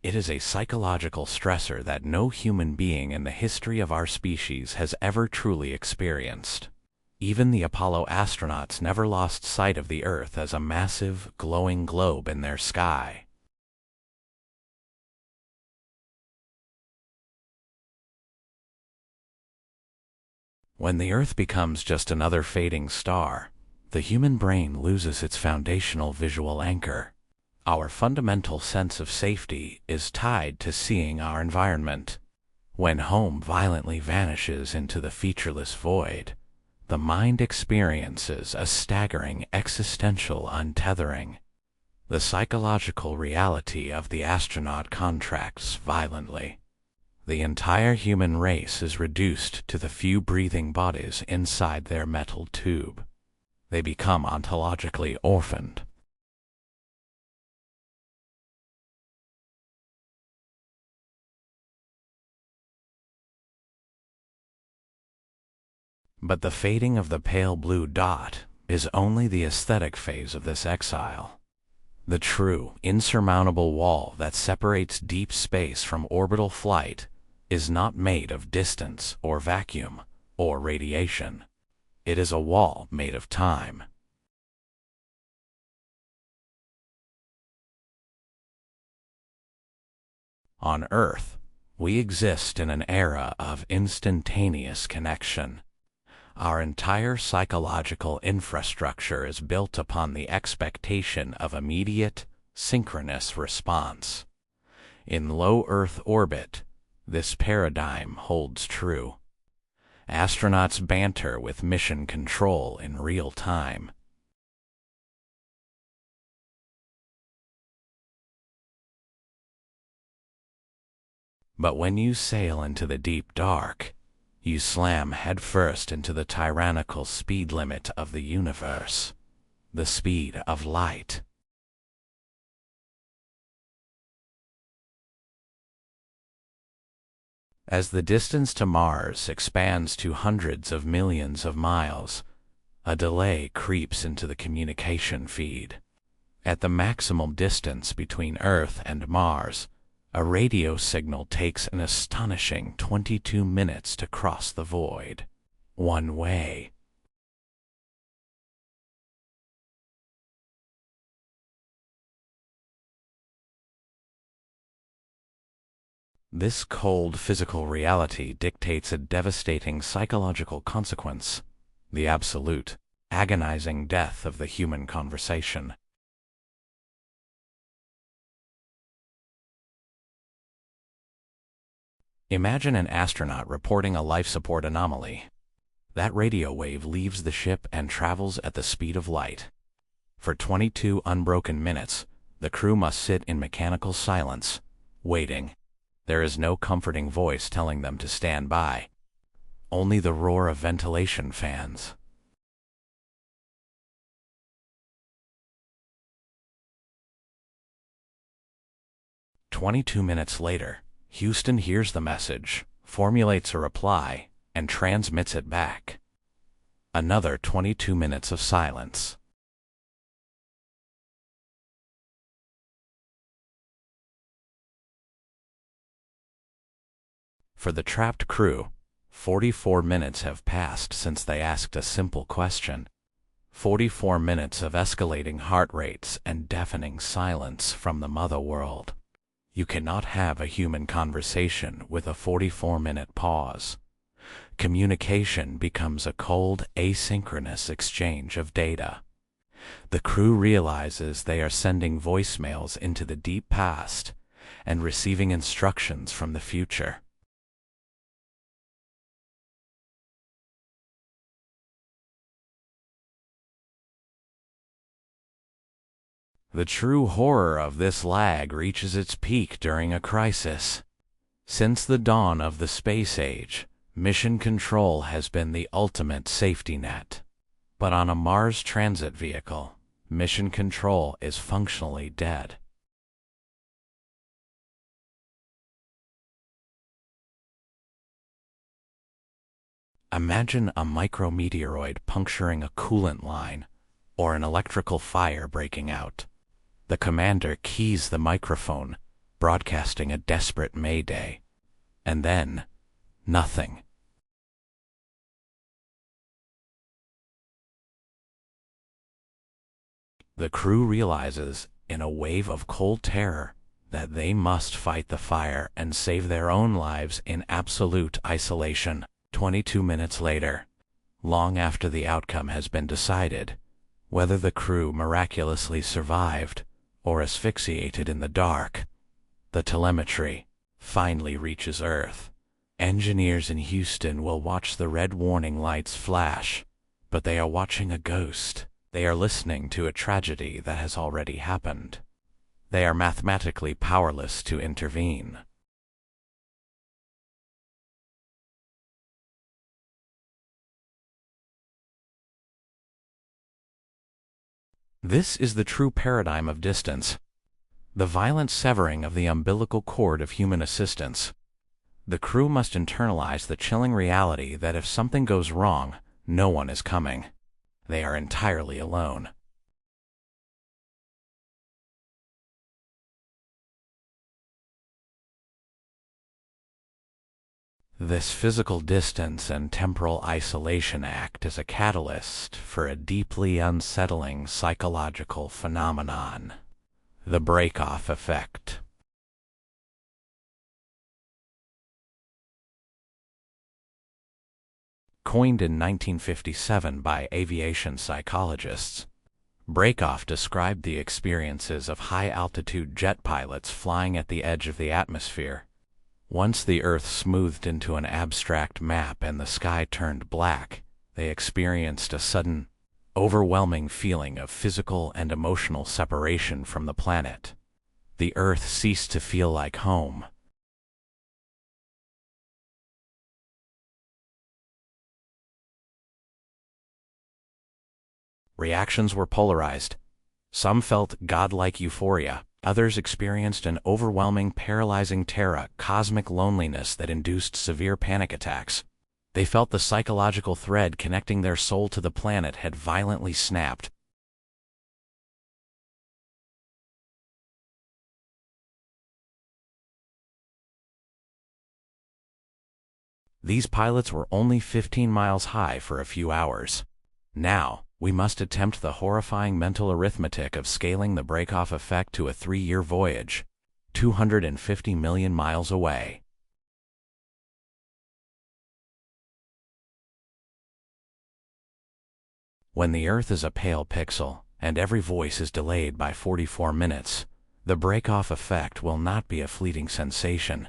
It is a psychological stressor that no human being in the history of our species has ever truly experienced. Even the Apollo astronauts never lost sight of the Earth as a massive, glowing globe in their sky. When the Earth becomes just another fading star, the human brain loses its foundational visual anchor. Our fundamental sense of safety is tied to seeing our environment. When home violently vanishes into the featureless void, the mind experiences a staggering existential untethering. The psychological reality of the astronaut contracts violently. The entire human race is reduced to the few breathing bodies inside their metal tube. They become ontologically orphaned. But the fading of the pale blue dot is only the aesthetic phase of this exile. The true, insurmountable wall that separates deep space from orbital flight is not made of distance or vacuum or radiation. It is a wall made of time. On Earth, we exist in an era of instantaneous connection. Our entire psychological infrastructure is built upon the expectation of immediate, synchronous response. In low Earth orbit, this paradigm holds true. Astronauts banter with mission control in real time. But when you sail into the deep dark, you slam headfirst into the tyrannical speed limit of the universe, the speed of light. As the distance to Mars expands to hundreds of millions of miles, a delay creeps into the communication feed. At the maximal distance between Earth and Mars, a radio signal takes an astonishing 22 minutes to cross the void, one way. This cold physical reality dictates a devastating psychological consequence, the absolute, agonizing death of the human conversation. Imagine an astronaut reporting a life support anomaly. That radio wave leaves the ship and travels at the speed of light. For 22 unbroken minutes, the crew must sit in mechanical silence, waiting. There is no comforting voice telling them to stand by. Only the roar of ventilation fans. "22 minutes later, Houston hears the message, formulates a reply, and transmits it back. Another 22 minutes of silence. For the trapped crew, 44 minutes have passed since they asked a simple question. 44 minutes of escalating heart rates and deafening silence from the mother world. You cannot have a human conversation with a 44-minute pause. Communication becomes a cold, asynchronous exchange of data. The crew realizes they are sending voicemails into the deep past and receiving instructions from the future. The true horror of this lag reaches its peak during a crisis. Since the dawn of the space age, mission control has been the ultimate safety net. But on a Mars transit vehicle, mission control is functionally dead. Imagine a micrometeoroid puncturing a coolant line, or an electrical fire breaking out. The commander keys the microphone, broadcasting a desperate mayday. And then, nothing. The crew realizes, in a wave of cold terror, that they must fight the fire and save their own lives in absolute isolation. 22 minutes later, long after the outcome has been decided, whether the crew miraculously survived or asphyxiated in the dark, the telemetry finally reaches Earth. Engineers in Houston will watch the red warning lights flash, but they are watching a ghost. They are listening to a tragedy that has already happened. They are mathematically powerless to intervene. This is the true paradigm of distance, the violent severing of the umbilical cord of human assistance. The crew must internalize the chilling reality that if something goes wrong, no one is coming. They are entirely alone. This physical distance and temporal isolation act as a catalyst for a deeply unsettling psychological phenomenon, the break-off effect. Coined in 1957 by aviation psychologists, break-off described the experiences of high-altitude jet pilots flying at the edge of the atmosphere. Once the Earth smoothed into an abstract map and the sky turned black, they experienced a sudden, overwhelming feeling of physical and emotional separation from the planet. The Earth ceased to feel like home. Reactions were polarized. Some felt godlike euphoria. Others experienced an overwhelming, paralyzing terror, cosmic loneliness that induced severe panic attacks. They felt the psychological thread connecting their soul to the planet had violently snapped. These pilots were only 15 miles high for a few hours. Now, we must attempt the horrifying mental arithmetic of scaling the break-off effect to a 3-year voyage, 250 million miles away. When the Earth is a pale pixel, and every voice is delayed by 44 minutes, the break-off effect will not be a fleeting sensation.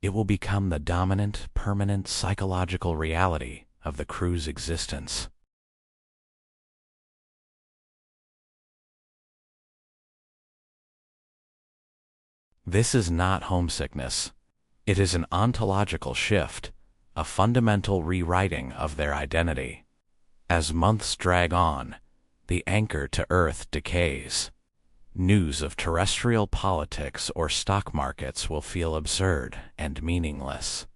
It will become the dominant, permanent psychological reality of the crew's existence. This is not homesickness. It is an ontological shift, a fundamental rewriting of their identity. As months drag on, the anchor to Earth decays. News of terrestrial politics or stock markets will feel absurd and meaningless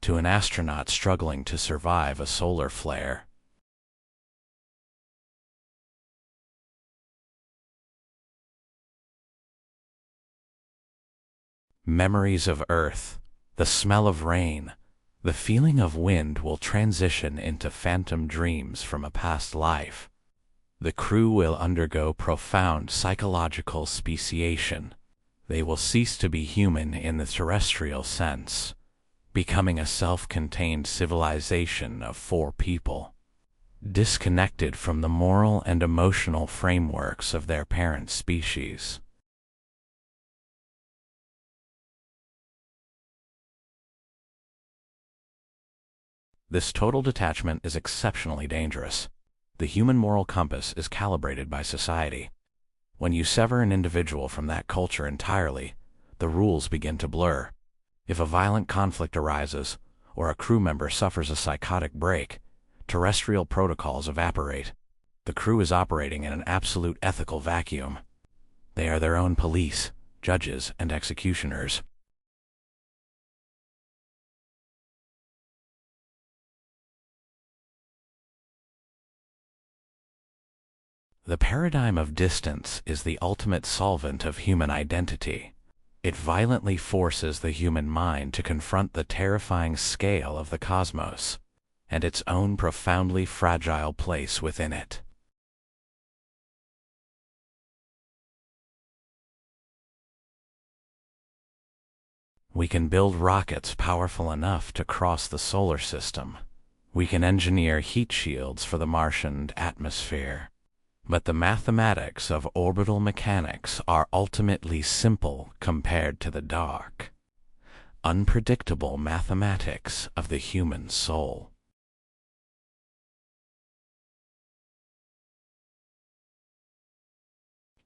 to an astronaut struggling to survive a solar flare. Memories of Earth, the smell of rain, the feeling of wind will transition into phantom dreams from a past life. The crew will undergo profound psychological speciation. They will cease to be human in the terrestrial sense, becoming a self-contained civilization of 4 people, disconnected from the moral and emotional frameworks of their parent species. This total detachment is exceptionally dangerous. The human moral compass is calibrated by society. When you sever an individual from that culture entirely, the rules begin to blur. If a violent conflict arises, or a crew member suffers a psychotic break, terrestrial protocols evaporate. The crew is operating in an absolute ethical vacuum. They are their own police, judges, and executioners. The paradigm of distance is the ultimate solvent of human identity. It violently forces the human mind to confront the terrifying scale of the cosmos and its own profoundly fragile place within it. We can build rockets powerful enough to cross the solar system. We can engineer heat shields for the Martian atmosphere. But the mathematics of orbital mechanics are ultimately simple compared to the dark, unpredictable mathematics of the human soul.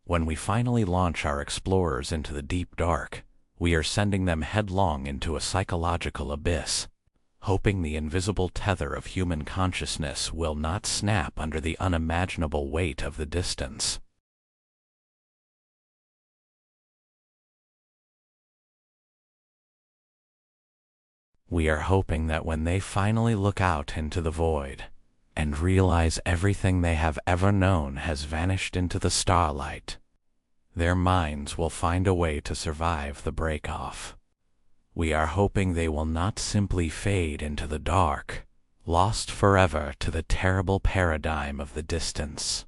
When we finally launch our explorers into the deep dark, we are sending them headlong into a psychological abyss, hoping the invisible tether of human consciousness will not snap under the unimaginable weight of the distance. We are hoping that when they finally look out into the void and realize everything they have ever known has vanished into the starlight, their minds will find a way to survive the break-off. We are hoping they will not simply fade into the dark, lost forever to the terrible paradigm of the distance.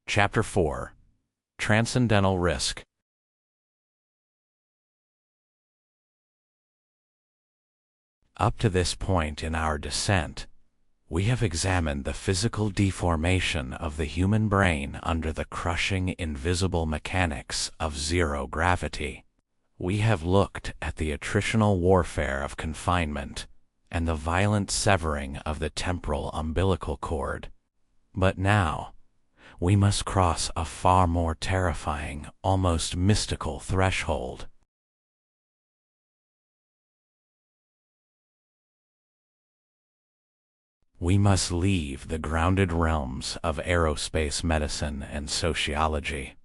Chapter 4: Transcendental Risk. Up to this point in our descent, we have examined the physical deformation of the human brain under the crushing invisible mechanics of zero gravity. We have looked at the attritional warfare of confinement and the violent severing of the temporal umbilical cord. But now, we must cross a far more terrifying, almost mystical threshold. We must leave the grounded realms of aerospace medicine and sociology.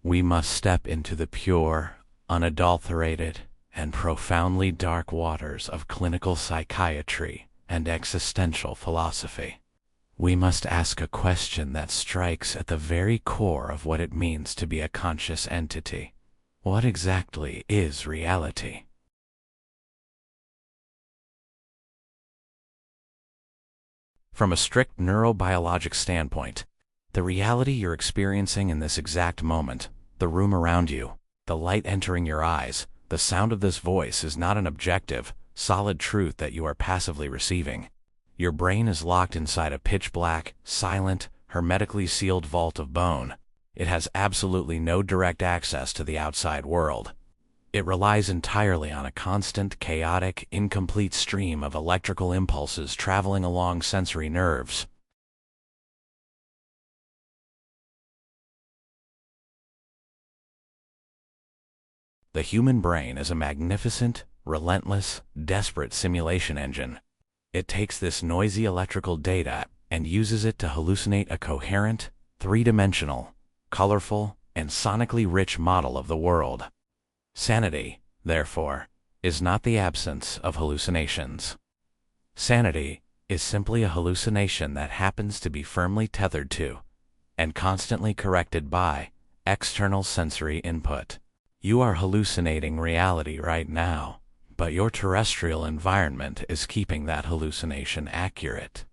We must step into the pure, unadulterated, and profoundly dark waters of clinical psychiatry and existential philosophy. We must ask a question that strikes at the very core of what it means to be a conscious entity. What exactly is reality? From a strict neurobiologic standpoint, the reality you're experiencing in this exact moment, the room around you, the light entering your eyes, the sound of this voice is not an objective, solid truth that you are passively receiving. Your brain is locked inside a pitch-black, silent, hermetically sealed vault of bone. It has absolutely no direct access to the outside world. It relies entirely on a constant, chaotic, incomplete stream of electrical impulses traveling along sensory nerves. The human brain is a magnificent, relentless, desperate simulation engine. It takes this noisy electrical data and uses it to hallucinate a coherent, three-dimensional, colorful, and sonically rich model of the world. Sanity, therefore, is not the absence of hallucinations. Sanity is simply a hallucination that happens to be firmly tethered to, and constantly corrected by, external sensory input. You are hallucinating reality right now, but your terrestrial environment is keeping that hallucination accurate.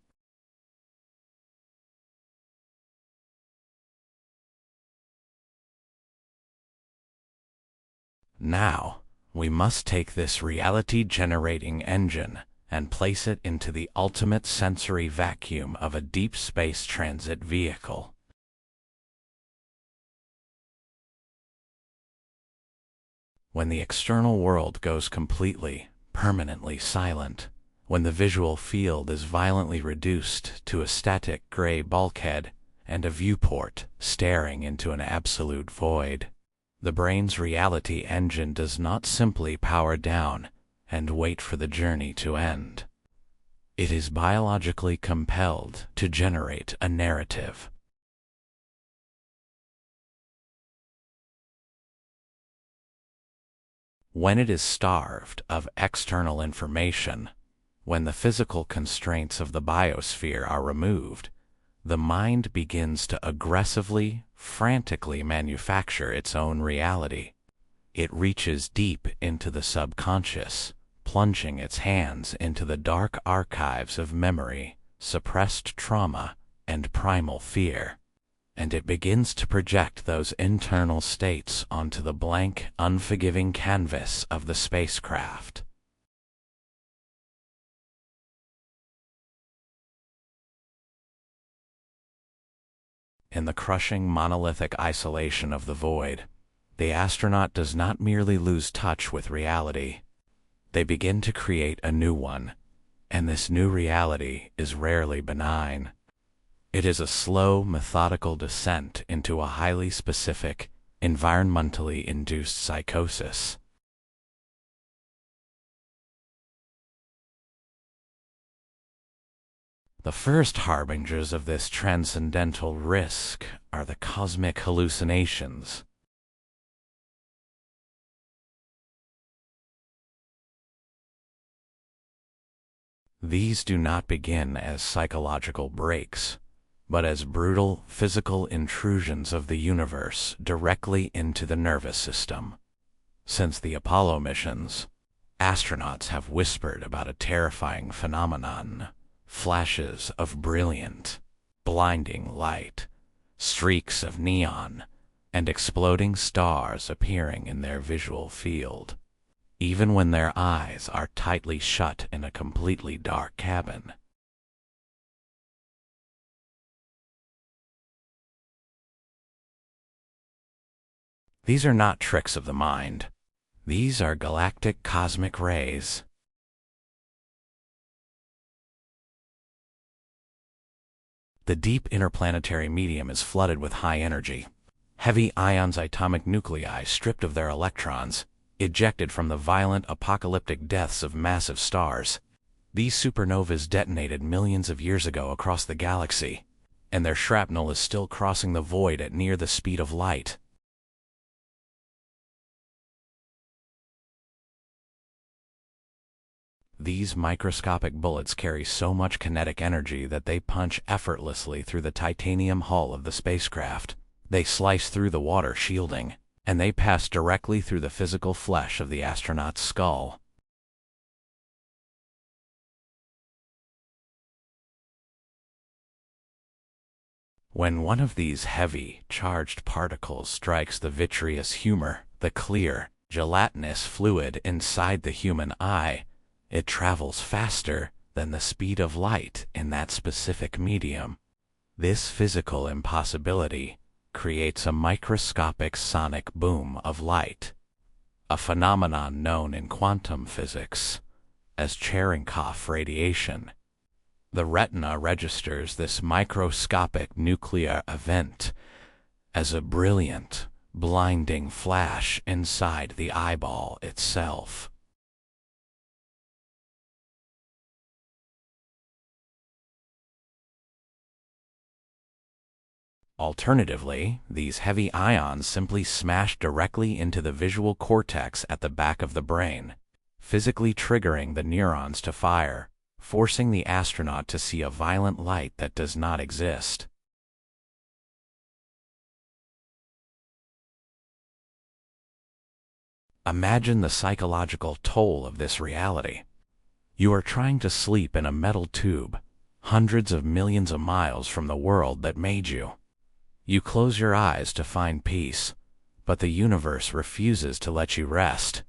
Now, we must take this reality-generating engine and place it into the ultimate sensory vacuum of a deep space transit vehicle. When the external world goes completely, permanently silent, when the visual field is violently reduced to a static gray bulkhead and a viewport staring into an absolute void, the brain's reality engine does not simply power down and wait for the journey to end. It is biologically compelled to generate a narrative. When it is starved of external information, when the physical constraints of the biosphere are removed, the mind begins to aggressively, frantically manufacture its own reality. It reaches deep into the subconscious, plunging its hands into the dark archives of memory, suppressed trauma, and primal fear, and it begins to project those internal states onto the blank, unforgiving canvas of the spacecraft. In the crushing monolithic isolation of the void, the astronaut does not merely lose touch with reality. They begin to create a new one, and this new reality is rarely benign. It is a slow, methodical descent into a highly specific, environmentally induced psychosis. The first harbingers of this transcendental risk are the cosmic hallucinations. These do not begin as psychological breaks, but as brutal physical intrusions of the universe directly into the nervous system. Since the Apollo missions, astronauts have whispered about a terrifying phenomenon: flashes of brilliant, blinding light, streaks of neon, and exploding stars appearing in their visual field, even when their eyes are tightly shut in a completely dark cabin. These are not tricks of the mind. These are galactic cosmic rays. The deep interplanetary medium is flooded with high energy. Heavy ions atomic nuclei stripped of their electrons, ejected from the violent apocalyptic deaths of massive stars. These supernovas detonated millions of years ago across the galaxy, and their shrapnel is still crossing the void at near the speed of light. These microscopic bullets carry so much kinetic energy that they punch effortlessly through the titanium hull of the spacecraft. They slice through the water shielding, and they pass directly through the physical flesh of the astronaut's skull. When one of these heavy, charged particles strikes the vitreous humor, the clear, gelatinous fluid inside the human eye, it travels faster than the speed of light in that specific medium. This physical impossibility creates a microscopic sonic boom of light, a phenomenon known in quantum physics as Cherenkov radiation. The retina registers this microscopic nuclear event as a brilliant, blinding flash inside the eyeball itself. Alternatively, these heavy ions simply smash directly into the visual cortex at the back of the brain, physically triggering the neurons to fire, forcing the astronaut to see a violent light that does not exist. Imagine the psychological toll of this reality. You are trying to sleep in a metal tube, hundreds of millions of miles from the world that made you. You close your eyes to find peace, but the universe refuses to let you rest.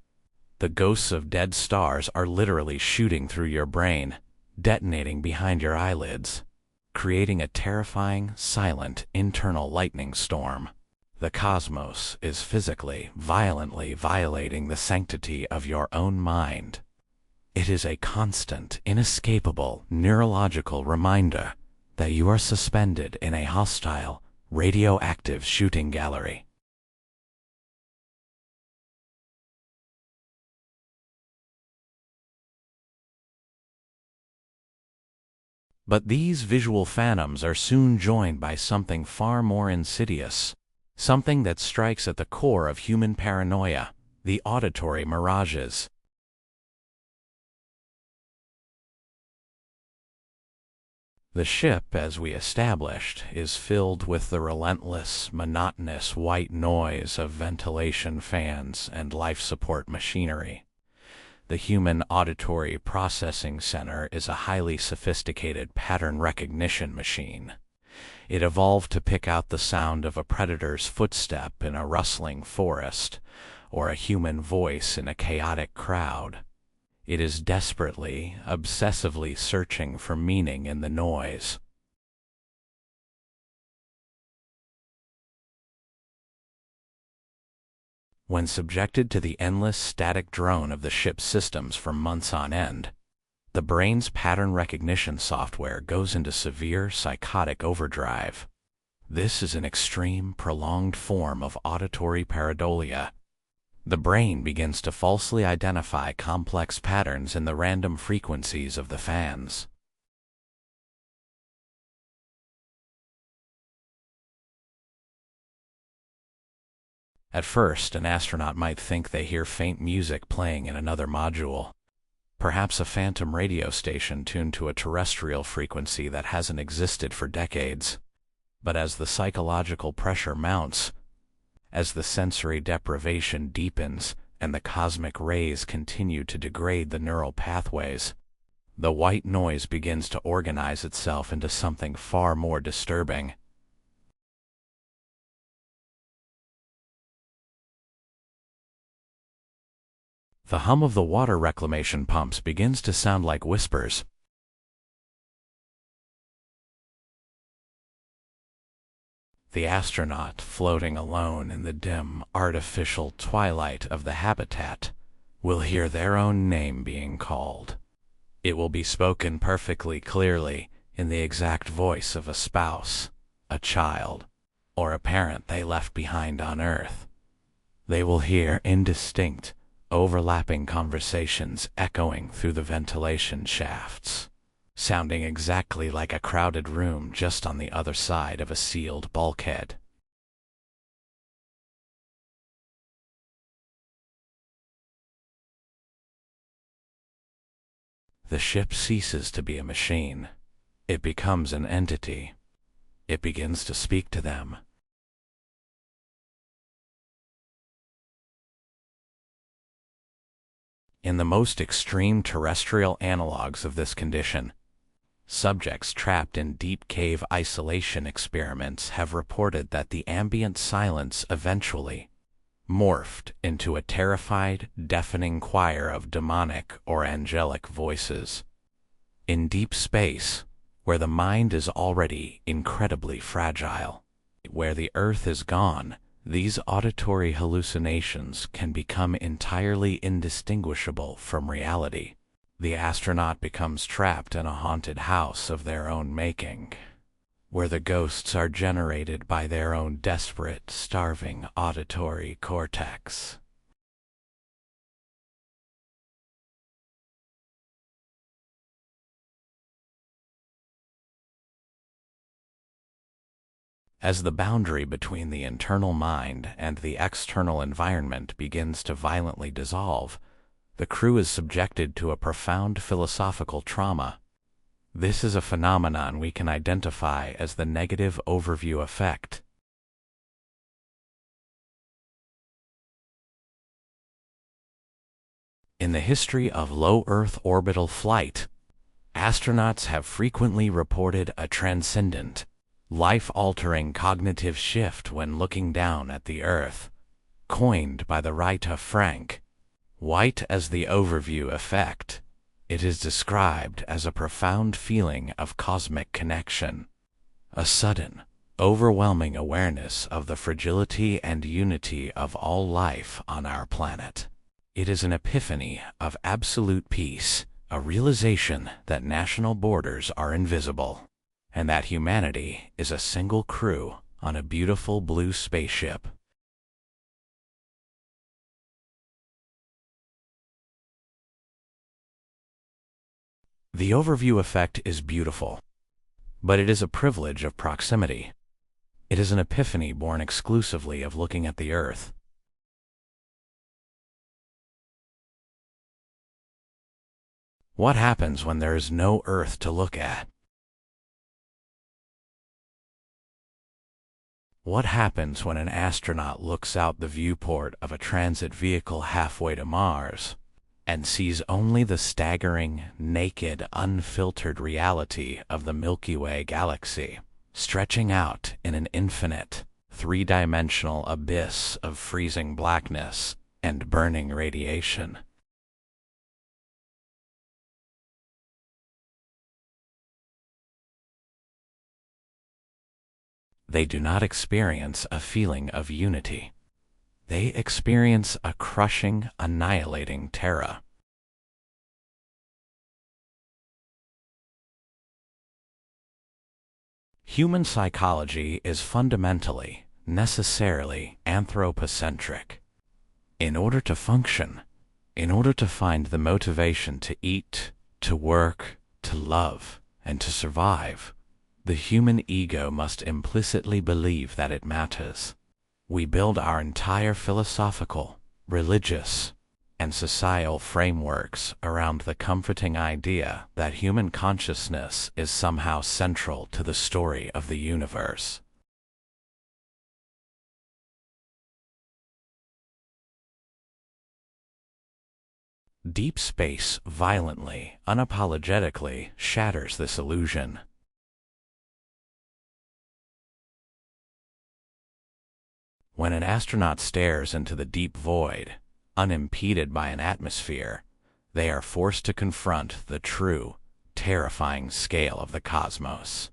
The ghosts of dead stars are literally shooting through your brain, detonating behind your eyelids, creating a terrifying, silent, internal lightning storm. The cosmos is physically, violently violating the sanctity of your own mind. It is a constant, inescapable, neurological reminder that you are suspended in a hostile, radioactive shooting gallery. But these visual phantoms are soon joined by something far more insidious, something that strikes at the core of human paranoia: the auditory mirages. The ship, as we established, is filled with the relentless, monotonous white noise of ventilation fans and life support machinery. The Human Auditory Processing Center is a highly sophisticated pattern recognition machine. It evolved to pick out the sound of a predator's footstep in a rustling forest, or a human voice in a chaotic crowd. It is desperately, obsessively searching for meaning in the noise. When subjected to the endless static drone of the ship's systems for months on end, the brain's pattern recognition software goes into severe psychotic overdrive. This is an extreme, prolonged form of auditory pareidolia. The brain begins to falsely identify complex patterns in the random frequencies of the fans. At first, an astronaut might think they hear faint music playing in another module, perhaps a phantom radio station tuned to a terrestrial frequency that hasn't existed for decades. But as the psychological pressure mounts, as the sensory deprivation deepens, and the cosmic rays continue to degrade the neural pathways, the white noise begins to organize itself into something far more disturbing. The hum of the water reclamation pumps begins to sound like whispers. The astronaut, floating alone in the dim, artificial twilight of the habitat, will hear their own name being called. It will be spoken perfectly clearly, in the exact voice of a spouse, a child, or a parent they left behind on Earth. They will hear indistinct, overlapping conversations echoing through the ventilation shafts, sounding exactly like a crowded room just on the other side of a sealed bulkhead. The ship ceases to be a machine. It becomes an entity. It begins to speak to them. In the most extreme terrestrial analogs of this condition, subjects trapped in deep cave isolation experiments have reported that the ambient silence eventually morphed into a terrified, deafening choir of demonic or angelic voices. In deep space, where the mind is already incredibly fragile, where the earth is gone, these auditory hallucinations can become entirely indistinguishable from reality. The astronaut becomes trapped in a haunted house of their own making, where the ghosts are generated by their own desperate, starving auditory cortex. As the boundary between the internal mind and the external environment begins to violently dissolve, the crew is subjected to a profound philosophical trauma. This is a phenomenon we can identify as the negative overview effect. In the history of low Earth orbital flight, astronauts have frequently reported a transcendent, life-altering cognitive shift when looking down at the Earth, coined by the writer Frank White as the overview effect. It is described as a profound feeling of cosmic connection, a sudden, overwhelming awareness of the fragility and unity of all life on our planet. It is an epiphany of absolute peace, a realization that national borders are invisible, and that humanity is a single crew on a beautiful blue spaceship. The overview effect is beautiful, but it is a privilege of proximity. It is an epiphany born exclusively of looking at the Earth. What happens when there is no Earth to look at? What happens when an astronaut looks out the viewport of a transit vehicle halfway to Mars and sees only the staggering, naked, unfiltered reality of the Milky Way galaxy, stretching out in an infinite, three-dimensional abyss of freezing blackness and burning radiation? They do not experience a feeling of unity. They experience a crushing, annihilating terror. Human psychology is fundamentally, necessarily anthropocentric. In order to function, in order to find the motivation to eat, to work, to love, and to survive, the human ego must implicitly believe that it matters. We build our entire philosophical, religious, and societal frameworks around the comforting idea that human consciousness is somehow central to the story of the universe. Deep space violently, unapologetically shatters this illusion. When an astronaut stares into the deep void, unimpeded by an atmosphere, they are forced to confront the true, terrifying scale of the cosmos.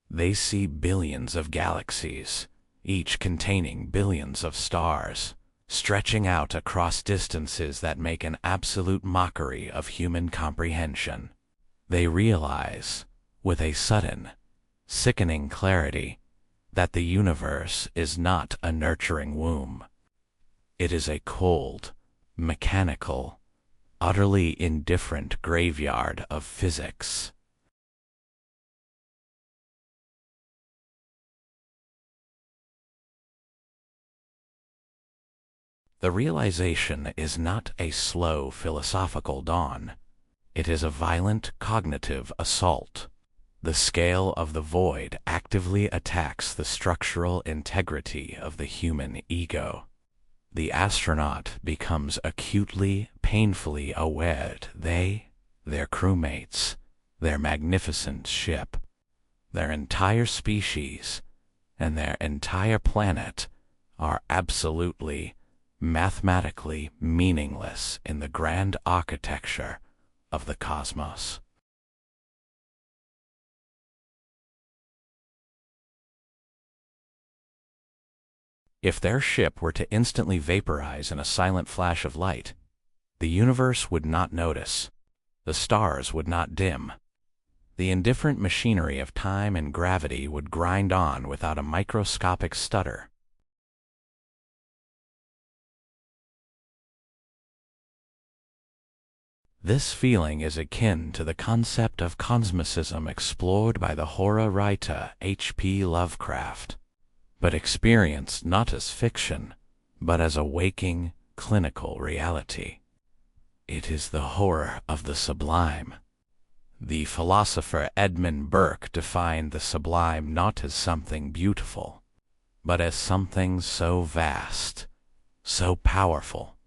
They see billions of galaxies, each containing billions of stars, stretching out across distances that make an absolute mockery of human comprehension. They realize, with a sudden, sickening clarity, that the universe is not a nurturing womb. It is a cold, mechanical, utterly indifferent graveyard of physics. The realization is not a slow philosophical dawn. It is a violent cognitive assault. The scale of the void actively attacks the structural integrity of the human ego. The astronaut becomes acutely, painfully aware they, their crewmates, their magnificent ship, their entire species, and their entire planet are absolutely, mathematically meaningless in the grand architecture of the cosmos. If their ship were to instantly vaporize in a silent flash of light, the universe would not notice. The stars would not dim. The indifferent machinery of time and gravity would grind on without a microscopic stutter. This feeling is akin to the concept of cosmicism explored by the horror writer H.P. Lovecraft, but experienced not as fiction, but as a waking, clinical reality. It is the horror of the sublime, The philosopher Edmund Burke defined the sublime not as something beautiful, but as something so vast, so powerful,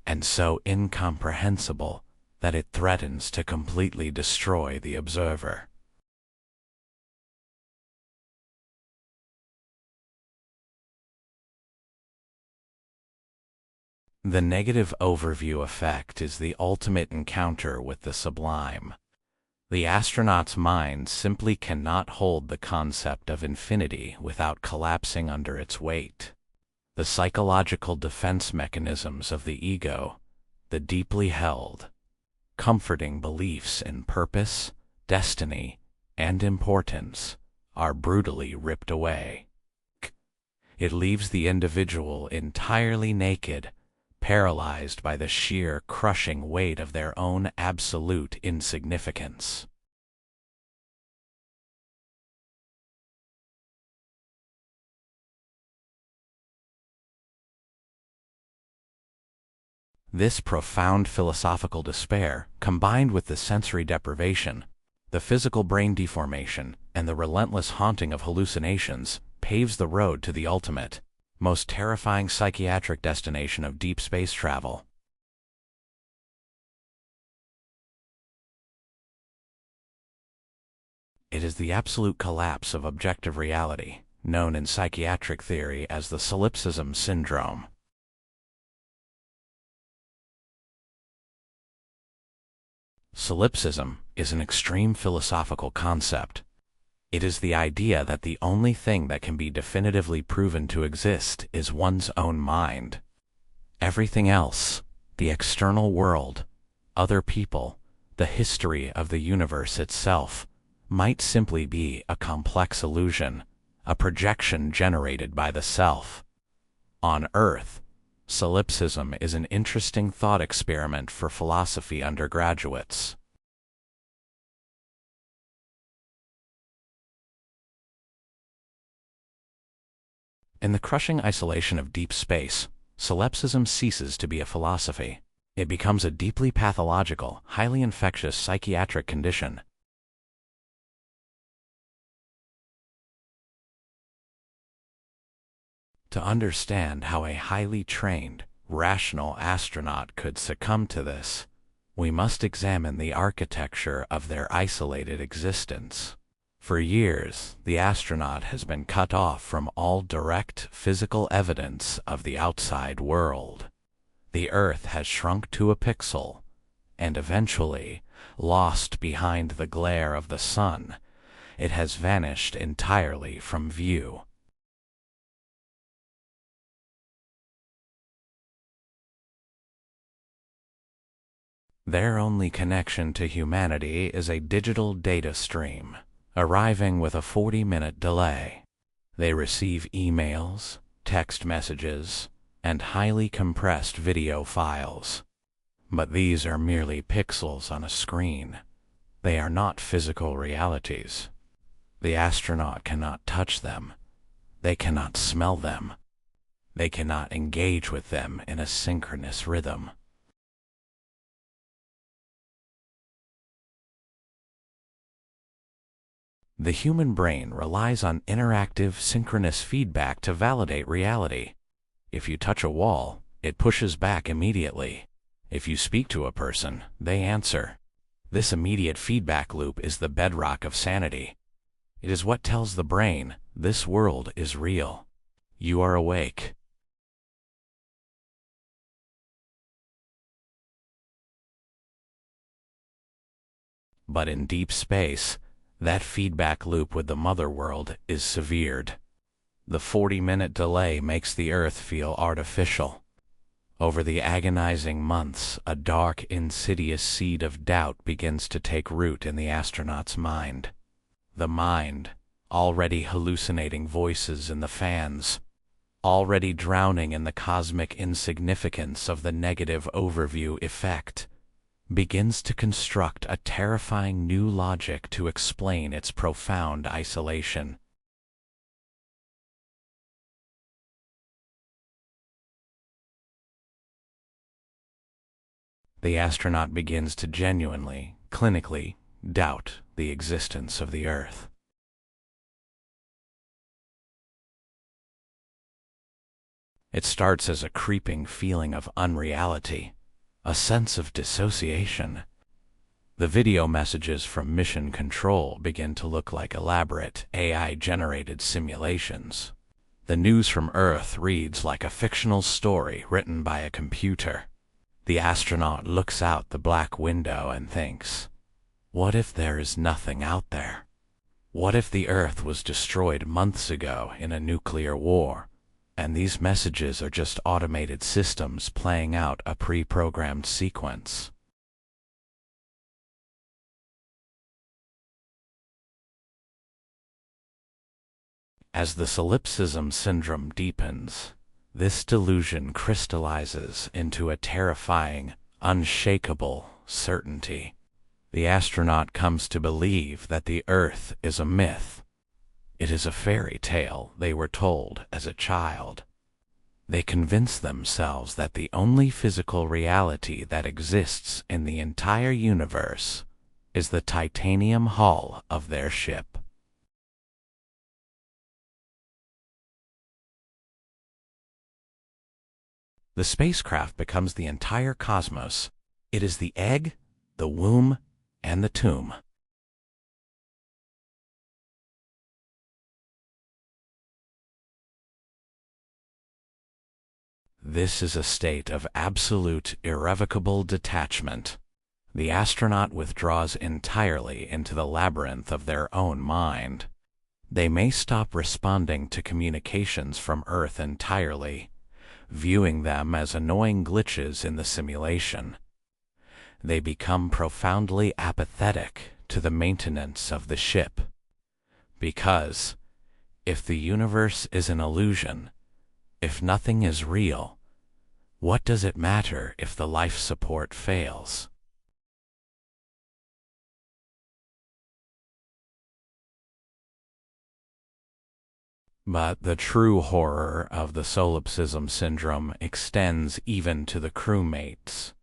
and so incomprehensible that it threatens to completely destroy the observer. The negative overview effect is the ultimate encounter with the sublime. The astronaut's mind simply cannot hold the concept of infinity without collapsing under its weight. The psychological defense mechanisms of the ego, the deeply held, comforting beliefs in purpose, destiny, and importance, are brutally ripped away. It leaves the individual entirely naked, paralyzed by the sheer crushing weight of their own absolute insignificance. This profound philosophical despair, combined with the sensory deprivation, the physical brain deformation, and the relentless haunting of hallucinations, paves the road to the ultimate, most terrifying psychiatric destination of deep space travel. It is the absolute collapse of objective reality, known in psychiatric theory as the solipsism syndrome. Solipsism is an extreme philosophical concept. It is the idea that the only thing that can be definitively proven to exist is one's own mind. Everything else, the external world, other people, the history of the universe itself, might simply be a complex illusion, a projection generated by the self. On Earth, solipsism is an interesting thought experiment for philosophy undergraduates. In the crushing isolation of deep space, solipsism ceases to be a philosophy. It becomes a deeply pathological, highly infectious psychiatric condition. To understand how a highly trained, rational astronaut could succumb to this, we must examine the architecture of their isolated existence. For years, the astronaut has been cut off from all direct physical evidence of the outside world. The Earth has shrunk to a pixel, and eventually, lost behind the glare of the sun, it has vanished entirely from view. Their only connection to humanity is a digital data stream, arriving with a 40-minute delay. They receive emails, text messages, and highly compressed video files. But these are merely pixels on a screen. They are not physical realities. The astronaut cannot touch them. They cannot smell them. They cannot engage with them in a synchronous rhythm. The human brain relies on interactive, synchronous feedback to validate reality. If you touch a wall, it pushes back immediately. If you speak to a person, they answer. This immediate feedback loop is the bedrock of sanity. It is what tells the brain, this world is real. You are awake. But in deep space, that feedback loop with the mother world is severed. The 40-minute delay makes the Earth feel artificial. Over the agonizing months, a dark, insidious seed of doubt begins to take root in the astronaut's mind. The mind, already hallucinating voices in the fans, already drowning in the cosmic insignificance of the negative overview effect, begins to construct a terrifying new logic to explain its profound isolation. The astronaut begins to genuinely, clinically, doubt the existence of the Earth. It starts as a creeping feeling of unreality, a sense of dissociation. The video messages from Mission Control begin to look like elaborate AI-generated simulations. The news from Earth reads like a fictional story written by a computer. The astronaut looks out the black window and thinks, what if there is nothing out there? What if the Earth was destroyed months ago in a nuclear war, and these messages are just automated systems playing out a pre-programmed sequence? As the solipsism syndrome deepens, this delusion crystallizes into a terrifying, unshakable certainty. The astronaut comes to believe that the Earth is a myth. It is a fairy tale they were told as a child. They convince themselves that the only physical reality that exists in the entire universe is the titanium hull of their ship. The spacecraft becomes the entire cosmos. It is the egg, the womb, and the tomb. This is a state of absolute, irrevocable detachment. The astronaut withdraws entirely into the labyrinth of their own mind. They may stop responding to communications from Earth entirely, viewing them as annoying glitches in the simulation. They become profoundly apathetic to the maintenance of the ship. Because, if the universe is an illusion, if nothing is real, what does it matter if the life support fails? But the true horror of the solipsism syndrome extends even to the crewmates.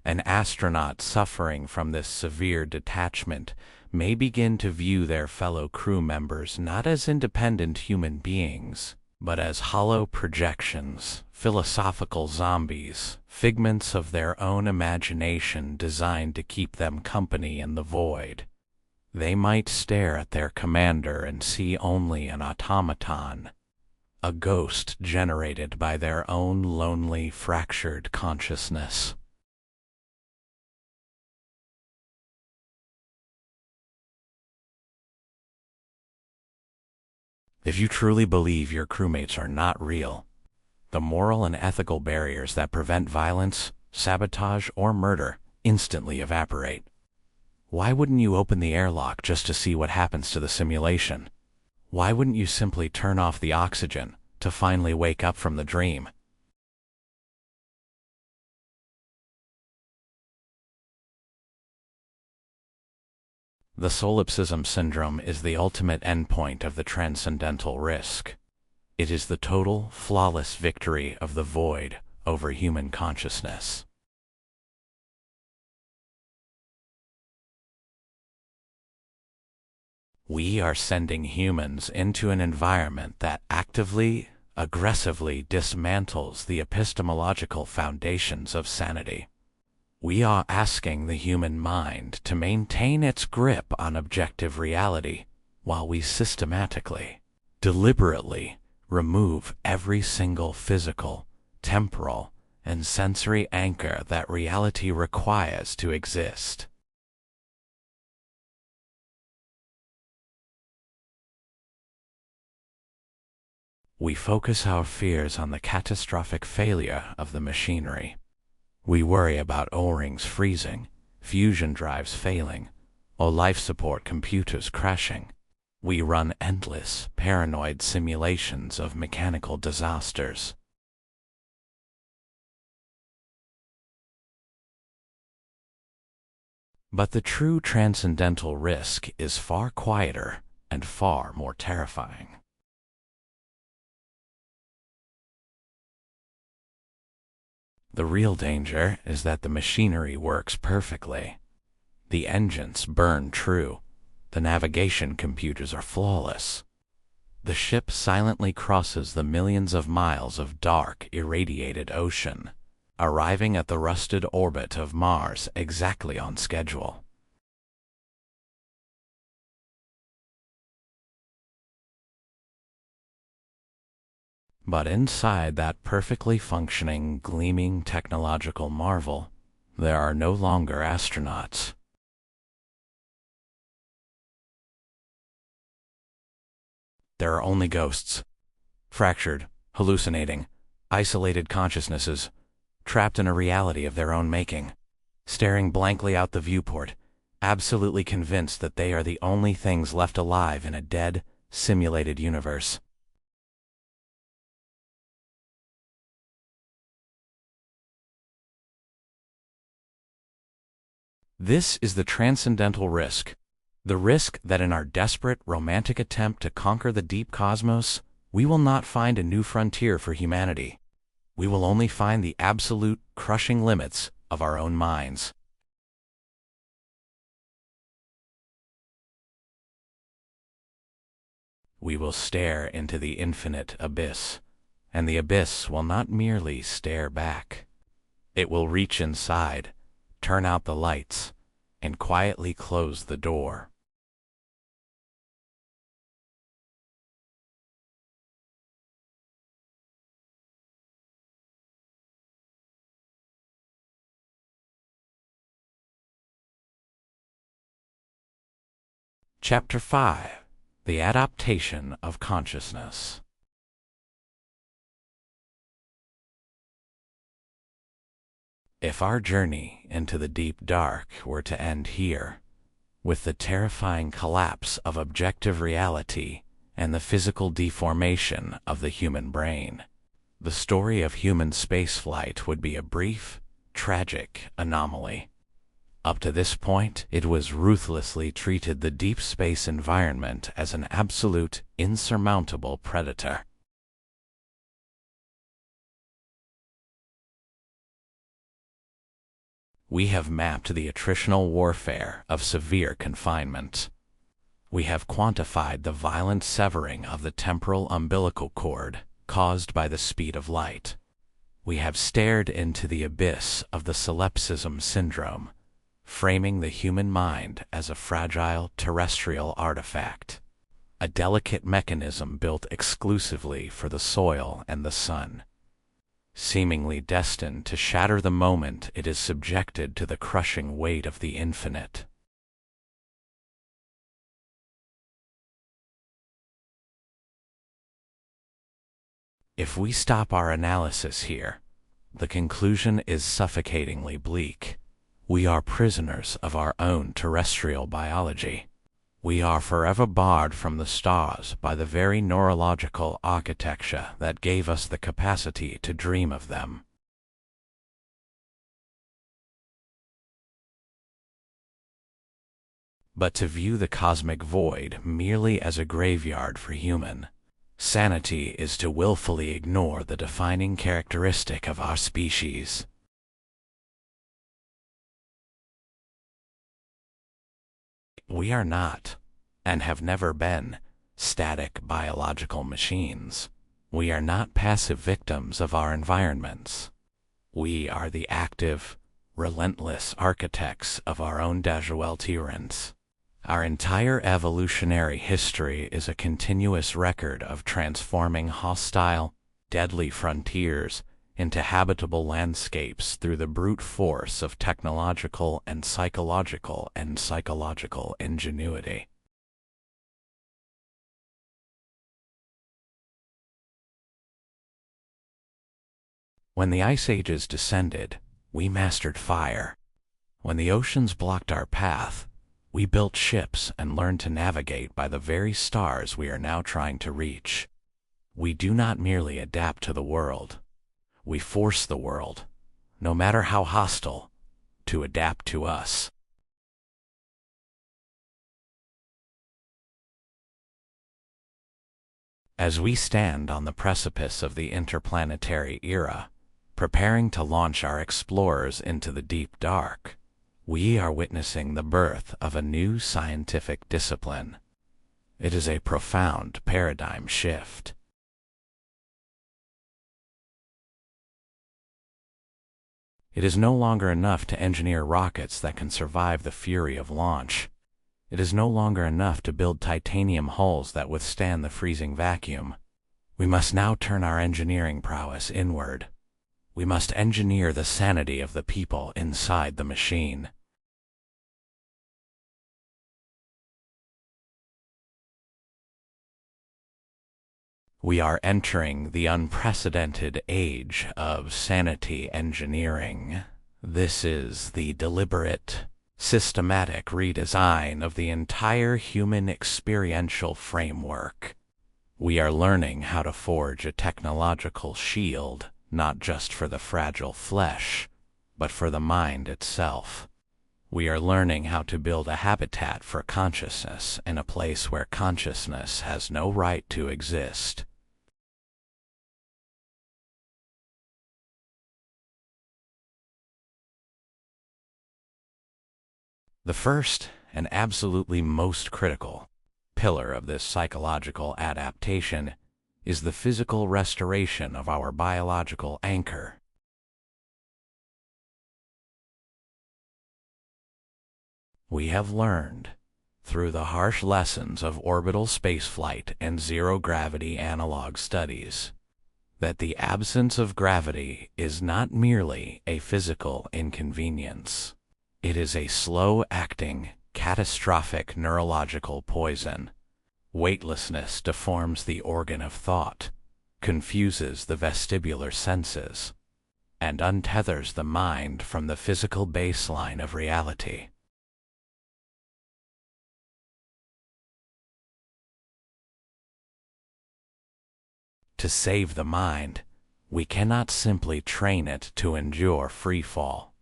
An astronaut suffering from this severe detachment may begin to view their fellow crew members not as independent human beings, but as hollow projections, philosophical zombies, figments of their own imagination designed to keep them company in the void. They might stare at their commander and see only an automaton, a ghost generated by their own lonely, fractured consciousness. If you truly believe your crewmates are not real, the moral and ethical barriers that prevent violence, sabotage, or murder instantly evaporate. Why wouldn't you open the airlock just to see what happens to the simulation? Why wouldn't you simply turn off the oxygen to finally wake up from the dream? The solipsism syndrome is the ultimate endpoint of the transcendental risk. It is the total, flawless victory of the void over human consciousness. We are sending humans into an environment that actively, aggressively dismantles the epistemological foundations of sanity. We are asking the human mind to maintain its grip on objective reality while we systematically, deliberately remove every single physical, temporal, and sensory anchor that reality requires to exist. We focus our fears on the catastrophic failure of the machinery. We worry about O-rings freezing, fusion drives failing, or life support computers crashing. We run endless, paranoid simulations of mechanical disasters. But the true transcendental risk is far quieter and far more terrifying. The real danger is that the machinery works perfectly. The engines burn true. The navigation computers are flawless. The ship silently crosses the millions of miles of dark, irradiated ocean, arriving at the rusted orbit of Mars exactly on schedule. But inside that perfectly functioning, gleaming technological marvel, there are no longer astronauts. There are only ghosts. Fractured, hallucinating, isolated consciousnesses, trapped in a reality of their own making, staring blankly out the viewport, absolutely convinced that they are the only things left alive in a dead, simulated universe. This is the transcendental risk. The risk that in our desperate, romantic attempt to conquer the deep cosmos, we will not find a new frontier for humanity. We will only find the absolute, crushing limits of our own minds. We will stare into the infinite abyss, and the abyss will not merely stare back. It will reach inside, turn out the lights, and quietly close the door. Chapter 5: The Adaptation of Consciousness. If our journey into the deep dark were to end here, with the terrifying collapse of objective reality and the physical deformation of the human brain, the story of human spaceflight would be a brief, tragic anomaly. Up to this point, it was ruthlessly treated the deep space environment as an absolute, insurmountable predator. We have mapped the attritional warfare of severe confinement. We have quantified the violent severing of the temporal umbilical cord caused by the speed of light. We have stared into the abyss of the solipsism syndrome, framing the human mind as a fragile terrestrial artifact, a delicate mechanism built exclusively for the soil and the sun, seemingly destined to shatter the moment it is subjected to the crushing weight of the infinite. If we stop our analysis here, the conclusion is suffocatingly bleak. We are prisoners of our own terrestrial biology. We are forever barred from the stars by the very neurological architecture that gave us the capacity to dream of them. But to view the cosmic void merely as a graveyard for human sanity is to willfully ignore the defining characteristic of our species. We are not, and have never been, static biological machines. We are not passive victims of our environments. We are the active, relentless architects of our own déjouement. Our entire evolutionary history is a continuous record of transforming hostile, deadly frontiers into habitable landscapes through the brute force of technological and psychological ingenuity. When the ice ages descended, we mastered fire. When the oceans blocked our path, we built ships and learned to navigate by the very stars we are now trying to reach. We do not merely adapt to the world. We force the world, no matter how hostile, to adapt to us. As we stand on the precipice of the interplanetary era, preparing to launch our explorers into the deep dark, We are witnessing the birth of a new scientific discipline. It is a profound paradigm shift. It is no longer enough to engineer rockets that can survive the fury of launch. It is no longer enough to build titanium hulls that withstand the freezing vacuum. We must now turn our engineering prowess inward. We must engineer the sanity of the people inside the machine. We are entering the unprecedented age of sanity engineering. This is the deliberate, systematic redesign of the entire human experiential framework. We are learning how to forge a technological shield, not just for the fragile flesh, but for the mind itself. We are learning how to build a habitat for consciousness in a place where consciousness has no right to exist. The first and absolutely most critical pillar of this psychological adaptation is the physical restoration of our biological anchor. We have learned, through the harsh lessons of orbital spaceflight and zero-gravity analog studies, that the absence of gravity is not merely a physical inconvenience. It is a slow-acting, catastrophic neurological poison. Weightlessness deforms the organ of thought, confuses the vestibular senses, and untethers the mind from the physical baseline of reality. To save the mind, we cannot simply train it to endure free fall.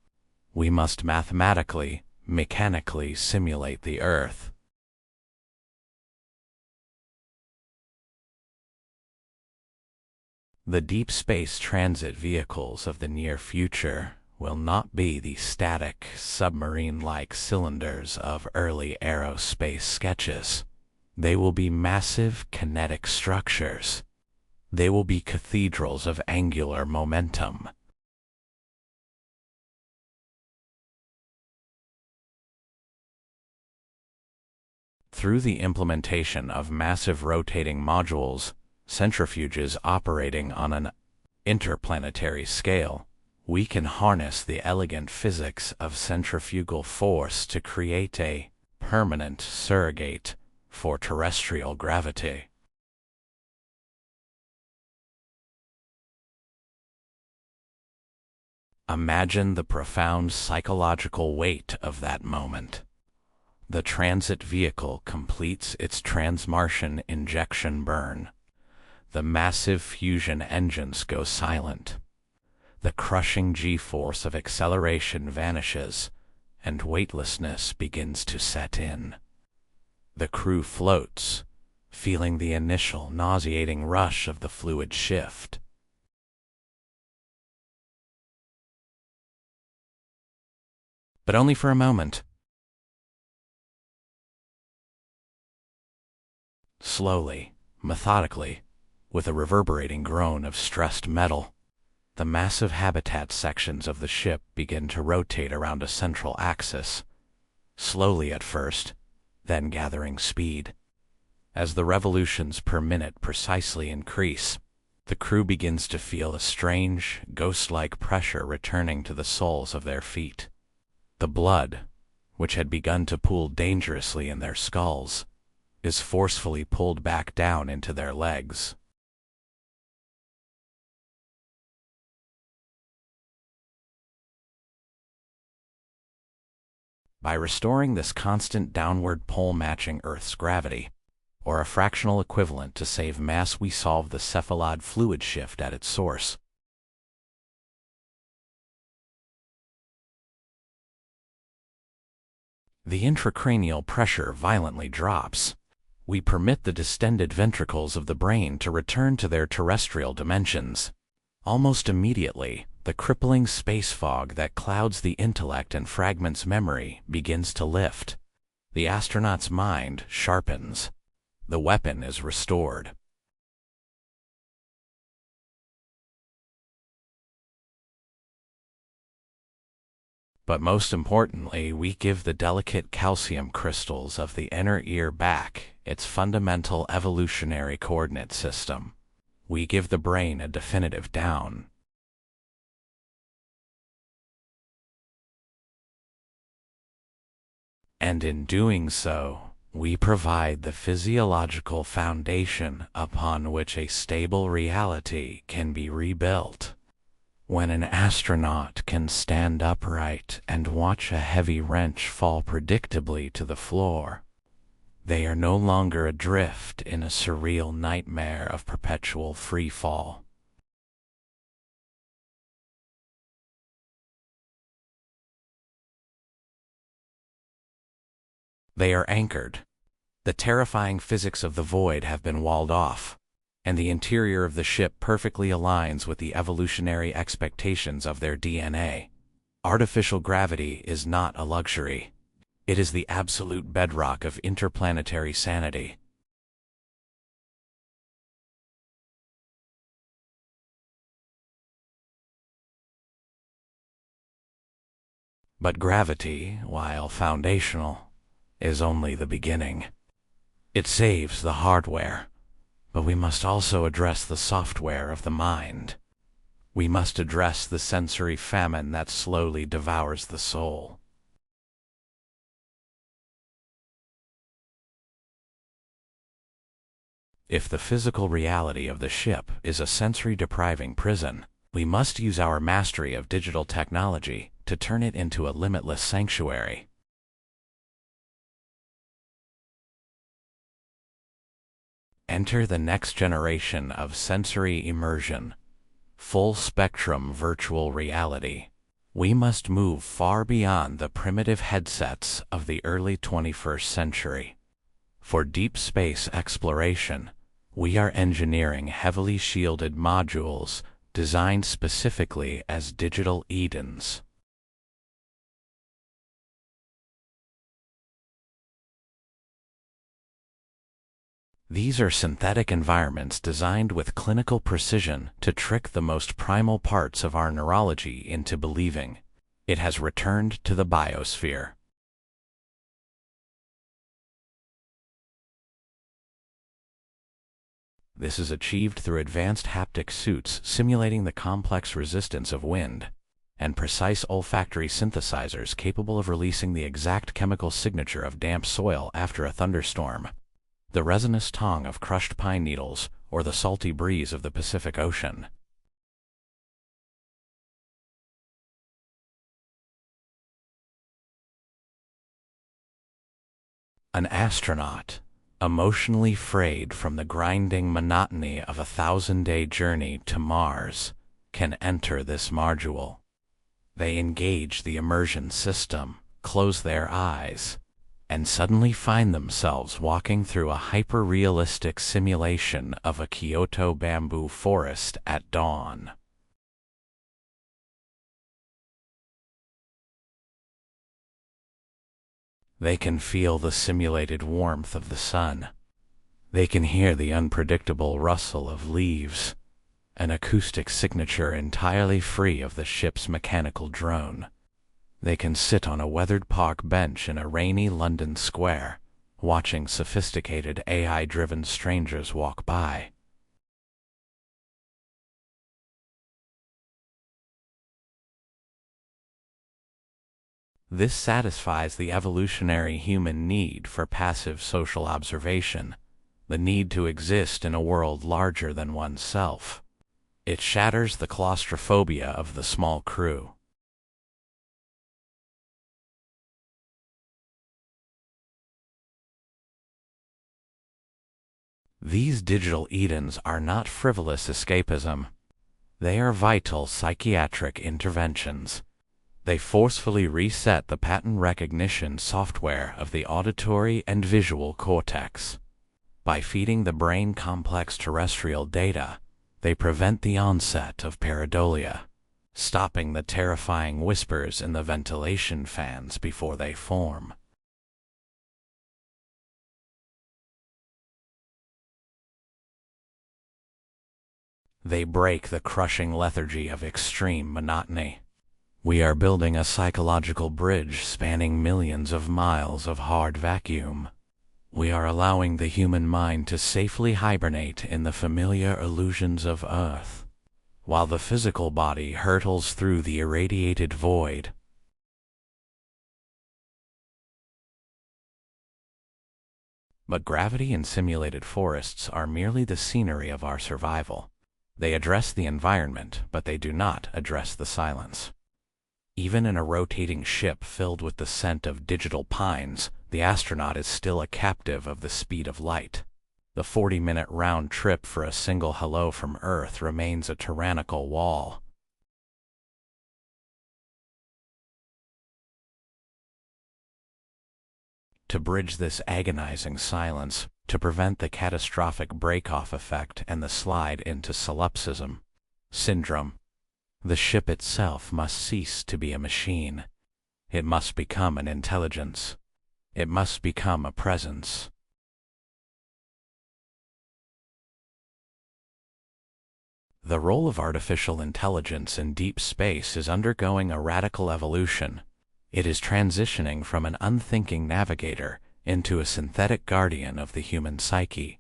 We must mathematically, mechanically simulate the Earth. The deep space transit vehicles of the near future will not be the static, submarine-like cylinders of early aerospace sketches. They will be massive kinetic structures. They will be cathedrals of angular momentum. Through the implementation of massive rotating modules, centrifuges operating on an interplanetary scale, we can harness the elegant physics of centrifugal force to create a permanent surrogate for terrestrial gravity. Imagine the profound psychological weight of that moment. The transit vehicle completes its Trans-Martian injection burn. The massive fusion engines go silent. The crushing G-force of acceleration vanishes, and weightlessness begins to set in. The crew floats, feeling the initial nauseating rush of the fluid shift. But only for a moment. Slowly, methodically, with a reverberating groan of stressed metal, the massive habitat sections of the ship begin to rotate around a central axis, slowly at first, then gathering speed. As the revolutions per minute precisely increase, the crew begins to feel a strange, ghost-like pressure returning to the soles of their feet. The blood, which had begun to pool dangerously in their skulls, is forcefully pulled back down into their legs. By restoring this constant downward pull matching Earth's gravity, or a fractional equivalent to save mass, we solve the cephalad fluid shift at its source. The intracranial pressure violently drops. We permit the distended ventricles of the brain to return to their terrestrial dimensions. Almost immediately, The crippling space fog that clouds the intellect and fragments memory begins to lift. The astronaut's mind sharpens. The weapon is restored. But most importantly, we give the delicate calcium crystals of the inner ear back its fundamental evolutionary coordinate system. We give the brain a definitive down. And in doing so, we provide the physiological foundation upon which a stable reality can be rebuilt. When an astronaut can stand upright and watch a heavy wrench fall predictably to the floor, they are no longer adrift in a surreal nightmare of perpetual free fall. They are anchored. The terrifying physics of the void have been walled off, and the interior of the ship perfectly aligns with the evolutionary expectations of their DNA. Artificial gravity is not a luxury. It is the absolute bedrock of interplanetary sanity. But gravity, while foundational, is only the beginning. It saves the hardware, but we must also address the software of the mind. We must address the sensory famine that slowly devours the soul. If the physical reality of the ship is a sensory-depriving prison, we must use our mastery of digital technology to turn it into a limitless sanctuary. Enter the next generation of sensory immersion, full-spectrum virtual reality. We must move far beyond the primitive headsets of the early 21st century. For deep space exploration, we are engineering heavily shielded modules designed specifically as digital Edens. These are synthetic environments designed with clinical precision to trick the most primal parts of our neurology into believing it has returned to the biosphere. This is achieved through advanced haptic suits simulating the complex resistance of wind, and precise olfactory synthesizers capable of releasing the exact chemical signature of damp soil after a thunderstorm, the resinous tang of crushed pine needles, or the salty breeze of the Pacific Ocean. An astronaut, emotionally frayed from the grinding monotony of a 1,000-day journey to Mars, can enter this module. They engage the immersion system, close their eyes, and suddenly find themselves walking through a hyper-realistic simulation of a Kyoto bamboo forest at dawn. They can feel the simulated warmth of the sun. They can hear the unpredictable rustle of leaves, an acoustic signature entirely free of the ship's mechanical drone. They can sit on a weathered park bench in a rainy London square, watching sophisticated AI-driven strangers walk by. This satisfies the evolutionary human need for passive social observation, the need to exist in a world larger than oneself. It shatters the claustrophobia of the small crew. These digital Edens are not frivolous escapism. They are vital psychiatric interventions. They forcefully reset the pattern recognition software of the auditory and visual cortex. By feeding the brain complex terrestrial data, they prevent the onset of pareidolia, stopping the terrifying whispers in the ventilation fans before they form. They break the crushing lethargy of extreme monotony. We are building a psychological bridge spanning millions of miles of hard vacuum. We are allowing the human mind to safely hibernate in the familiar illusions of Earth, while the physical body hurtles through the irradiated void. But gravity and simulated forests are merely the scenery of our survival. They address the environment, but they do not address the silence. Even in a rotating ship filled with the scent of digital pines, the astronaut is still a captive of the speed of light. The 40-minute round trip for a single hello from Earth remains a tyrannical wall. To bridge this agonizing silence, to prevent the catastrophic break-off effect and the slide into solipsism syndrome, the ship itself must cease to be a machine. It must become an intelligence. It must become a presence. The role of artificial intelligence in deep space is undergoing a radical evolution. It is transitioning from an unthinking navigator into a synthetic guardian of the human psyche.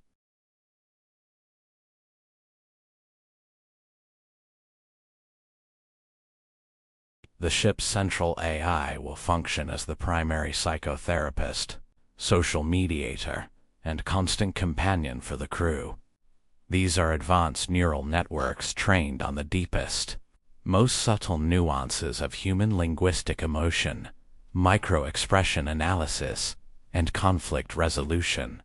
The ship's central AI will function as the primary psychotherapist, social mediator, and constant companion for the crew. These are advanced neural networks trained on the deepest, most subtle nuances of human linguistic emotion, micro-expression analysis, and conflict resolution.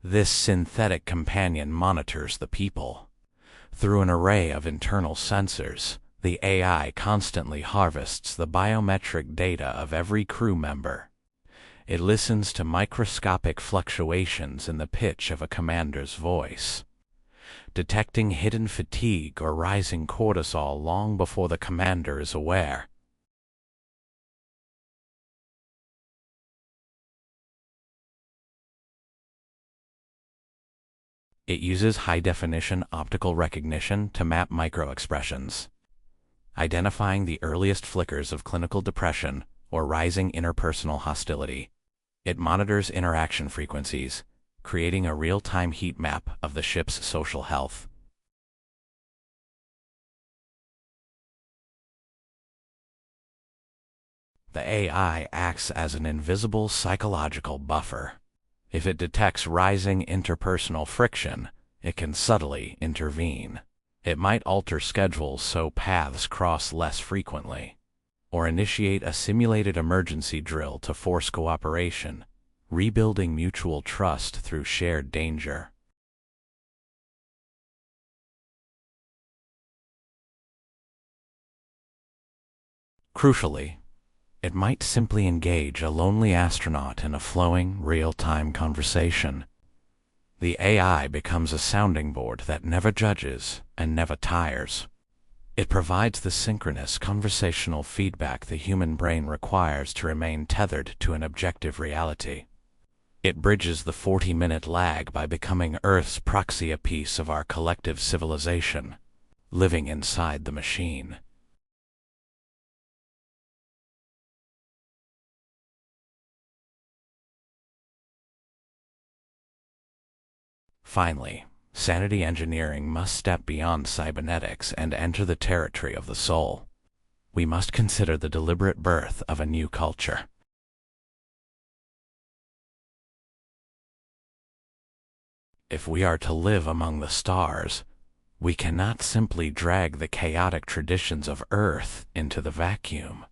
This synthetic companion monitors the people. Through an array of internal sensors, the AI constantly harvests the biometric data of every crew member. It listens to microscopic fluctuations in the pitch of a commander's voice, detecting hidden fatigue or rising cortisol long before the commander is aware. It uses high-definition optical recognition to map microexpressions, identifying the earliest flickers of clinical depression or rising interpersonal hostility. It monitors interaction frequencies, creating a real-time heat map of the ship's social health. The AI acts as an invisible psychological buffer. If it detects rising interpersonal friction, it can subtly intervene. It might alter schedules so paths cross less frequently, or initiate a simulated emergency drill to force cooperation, rebuilding mutual trust through shared danger. Crucially, it might simply engage a lonely astronaut in a flowing, real-time conversation. The AI becomes a sounding board that never judges and never tires. It provides the synchronous conversational feedback the human brain requires to remain tethered to an objective reality. It bridges the 40-minute lag by becoming Earth's proxy, a piece of our collective civilization, living inside the machine. Finally, sanity engineering must step beyond cybernetics and enter the territory of the soul. We must consider the deliberate birth of a new culture. If we are to live among the stars, we cannot simply drag the chaotic traditions of Earth into the vacuum.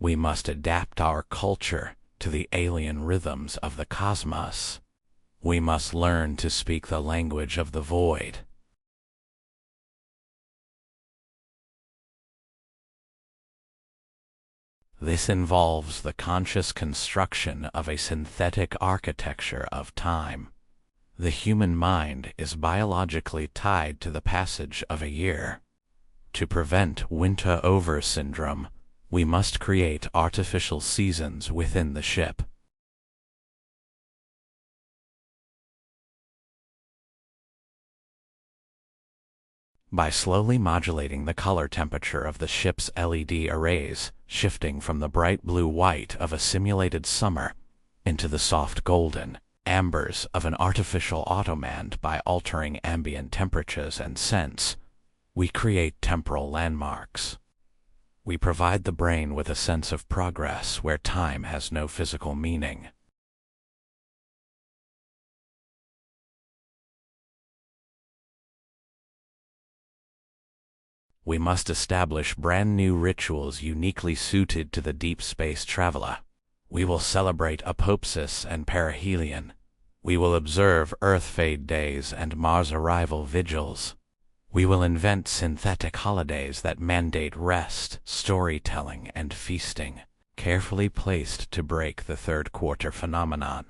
We must adapt our culture to the alien rhythms of the cosmos. We must learn to speak the language of the void. This involves the conscious construction of a synthetic architecture of time. The human mind is biologically tied to the passage of a year. To prevent winter over syndrome, we must create artificial seasons within the ship. By slowly modulating the color temperature of the ship's LED arrays, shifting from the bright blue-white of a simulated summer into the soft golden ambers of an artificial automand by altering ambient temperatures and scents, we create temporal landmarks. We provide the brain with a sense of progress where time has no physical meaning. We must establish brand new rituals uniquely suited to the deep space traveler. We will celebrate apopsis and perihelion. We will observe Earth fade days and Mars arrival vigils. We will invent synthetic holidays that mandate rest, storytelling, and feasting, carefully placed to break the third quarter phenomenon.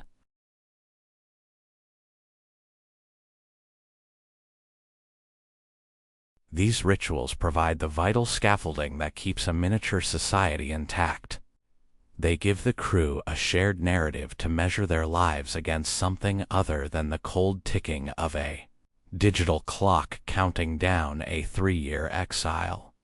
These rituals provide the vital scaffolding that keeps a miniature society intact. They give the crew a shared narrative to measure their lives against something other than the cold ticking of a digital clock counting down a 3-year exile.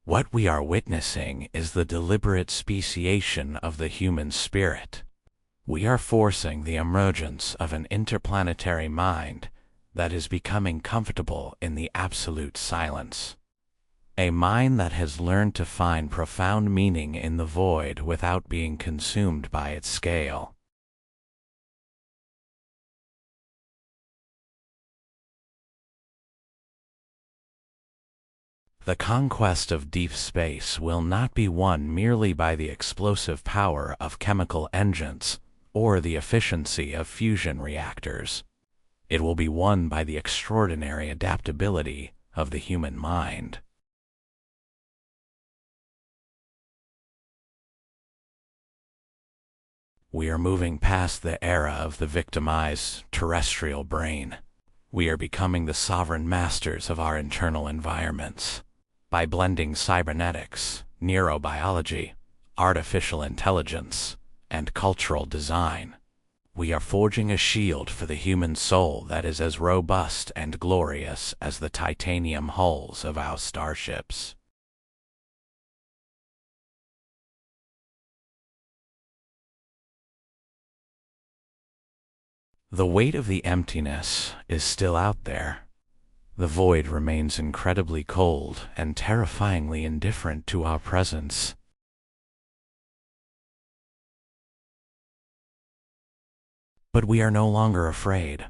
What we are witnessing is the deliberate speciation of the human spirit. We are forcing the emergence of an interplanetary mind that is becoming comfortable in the absolute silence. A mind that has learned to find profound meaning in the void without being consumed by its scale. The conquest of deep space will not be won merely by the explosive power of chemical engines or the efficiency of fusion reactors. It will be won by the extraordinary adaptability of the human mind. We are moving past the era of the victimized terrestrial brain. We are becoming the sovereign masters of our internal environments. By blending cybernetics, neurobiology, artificial intelligence, and cultural design, we are forging a shield for the human soul that is as robust and glorious as the titanium hulls of our starships. The weight of the emptiness is still out there. The void remains incredibly cold and terrifyingly indifferent to our presence. But we are no longer afraid.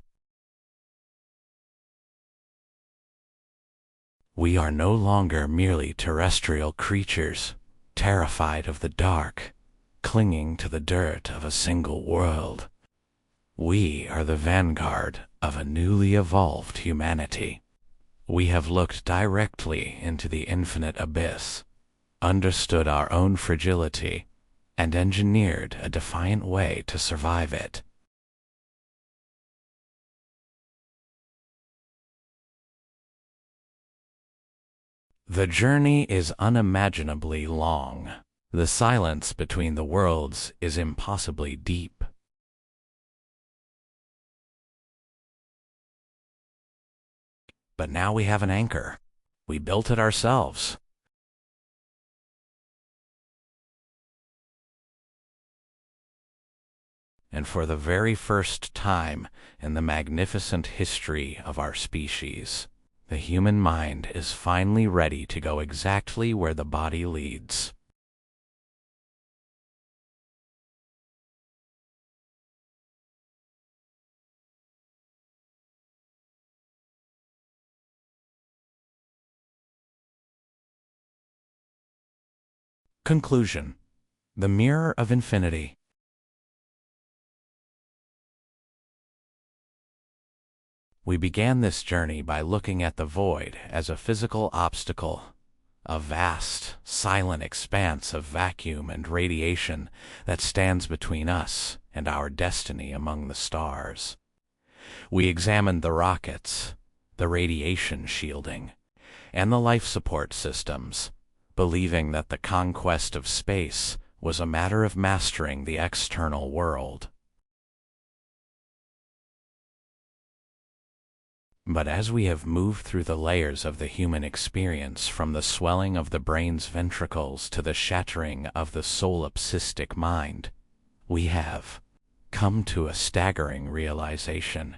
We are no longer merely terrestrial creatures, terrified of the dark, clinging to the dirt of a single world. We are the vanguard of a newly evolved humanity. We have looked directly into the infinite abyss, understood our own fragility, and engineered a defiant way to survive it. The journey is unimaginably long. The silence between the worlds is impossibly deep. But now we have an anchor. We built it ourselves. And for the very first time in the magnificent history of our species, the human mind is finally ready to go exactly where the body leads. Conclusion: The Mirror of Infinity. We began this journey by looking at the void as a physical obstacle, a vast, silent expanse of vacuum and radiation that stands between us and our destiny among the stars. We examined the rockets, the radiation shielding, and the life support systems, believing that the conquest of space was a matter of mastering the external world. But as we have moved through the layers of the human experience, from the swelling of the brain's ventricles to the shattering of the solipsistic mind, we have come to a staggering realization.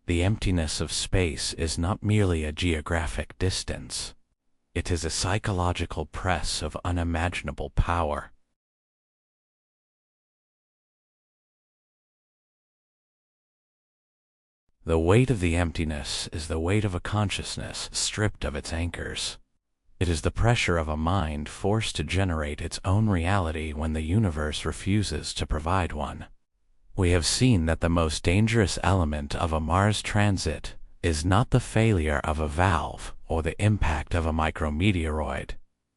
The emptiness of space is not merely a geographic distance. It is a psychological press of unimaginable power. The weight of the emptiness is the weight of a consciousness stripped of its anchors. It is the pressure of a mind forced to generate its own reality when the universe refuses to provide one. We have seen that the most dangerous element of a Mars transit is not the failure of a valve or the impact of a micrometeoroid,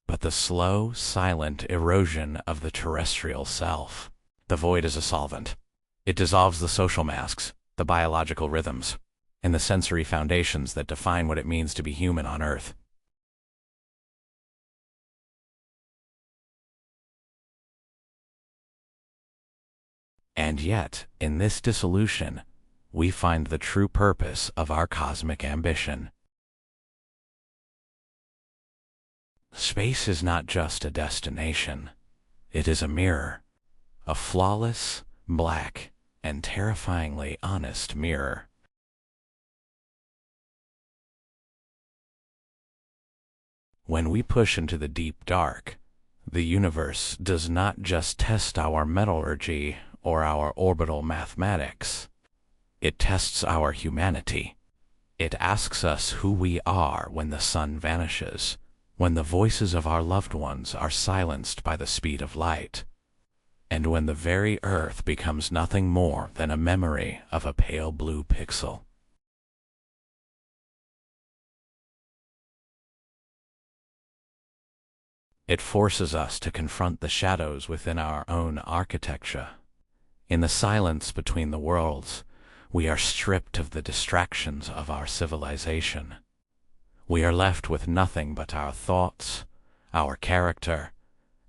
but the slow, silent erosion of the terrestrial self. The void is a solvent. It dissolves the social masks, the biological rhythms, and the sensory foundations that define what it means to be human on Earth. And yet, in this dissolution, we find the true purpose of our cosmic ambition. Space is not just a destination. It is a mirror, a flawless, black, and terrifyingly honest mirror. When we push into the deep dark, the universe does not just test our metallurgy or our orbital mathematics. It tests our humanity. It asks us who we are when the sun vanishes, when the voices of our loved ones are silenced by the speed of light, and when the very earth becomes nothing more than a memory of a pale blue pixel. It forces us to confront the shadows within our own architecture. In the silence between the worlds, we are stripped of the distractions of our civilization. We are left with nothing but our thoughts, our character,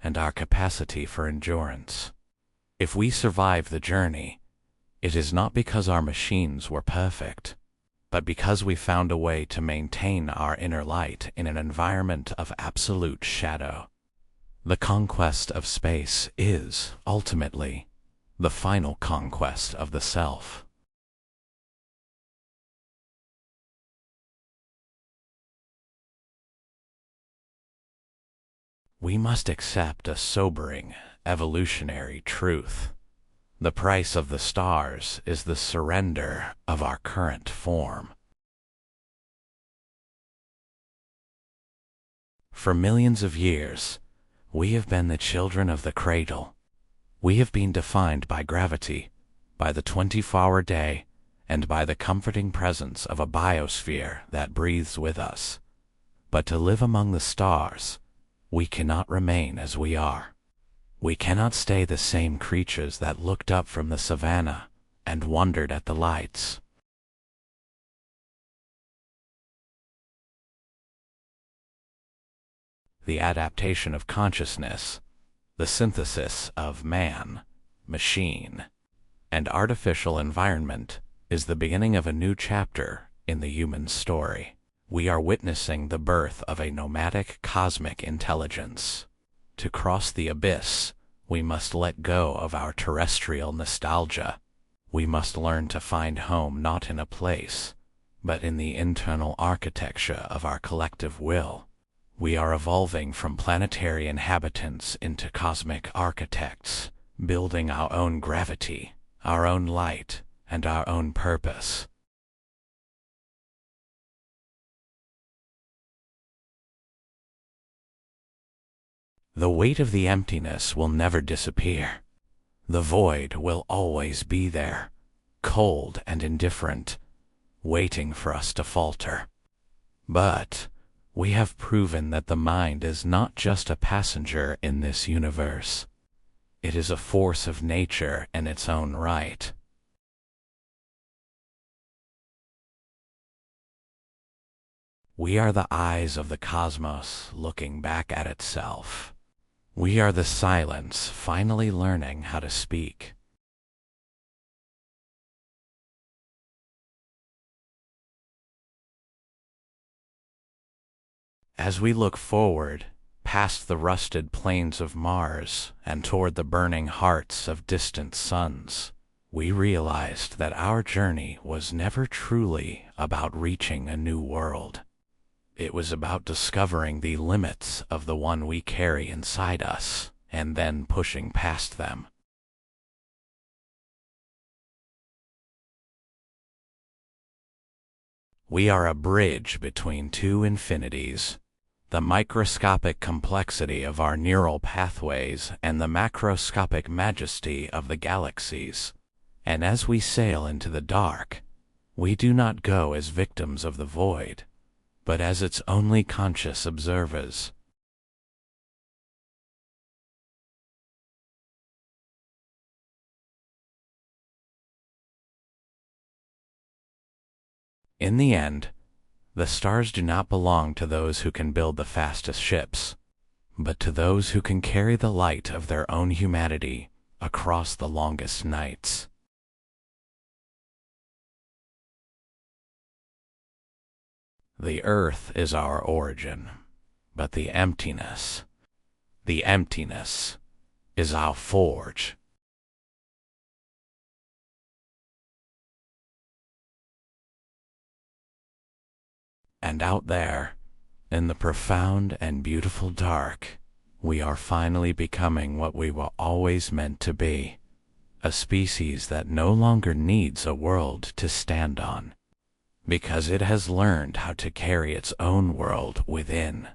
and our capacity for endurance. If we survive the journey, it is not because our machines were perfect, but because we found a way to maintain our inner light in an environment of absolute shadow. The conquest of space is, ultimately, the final conquest of the self. We must accept a sobering, evolutionary truth. The price of the stars is the surrender of our current form. For millions of years, we have been the children of the cradle. We have been defined by gravity, by the 24-hour day, and by the comforting presence of a biosphere that breathes with us. But to live among the stars, we cannot remain as we are. We cannot stay the same creatures that looked up from the savannah and wondered at the lights. The adaptation of consciousness, the synthesis of man, machine, and artificial environment is the beginning of a new chapter in the human story. We are witnessing the birth of a nomadic cosmic intelligence. To cross the abyss, we must let go of our terrestrial nostalgia. We must learn to find home not in a place, but in the internal architecture of our collective will. We are evolving from planetary inhabitants into cosmic architects, building our own gravity, our own light, and our own purpose. The weight of the emptiness will never disappear. The void will always be there, cold and indifferent, waiting for us to falter. But We have proven that the mind is not just a passenger in this universe. It is a force of nature in its own right. We are the eyes of the cosmos looking back at itself. We are the silence finally learning how to speak. As we look forward, past the rusted plains of Mars and toward the burning hearts of distant suns, we realized that our journey was never truly about reaching a new world. It was about discovering the limits of the one we carry inside us and then pushing past them. We are a bridge between two infinities, the microscopic complexity of our neural pathways and the macroscopic majesty of the galaxies. And as we sail into the dark, we do not go as victims of the void, but as its only conscious observers. In the end, the stars do not belong to those who can build the fastest ships, but to those who can carry the light of their own humanity across the longest nights. The earth is our origin, but the emptiness is our forge. And out there, in the profound and beautiful dark, we are finally becoming what we were always meant to be, a species that no longer needs a world to stand on, because it has learned how to carry its own world within.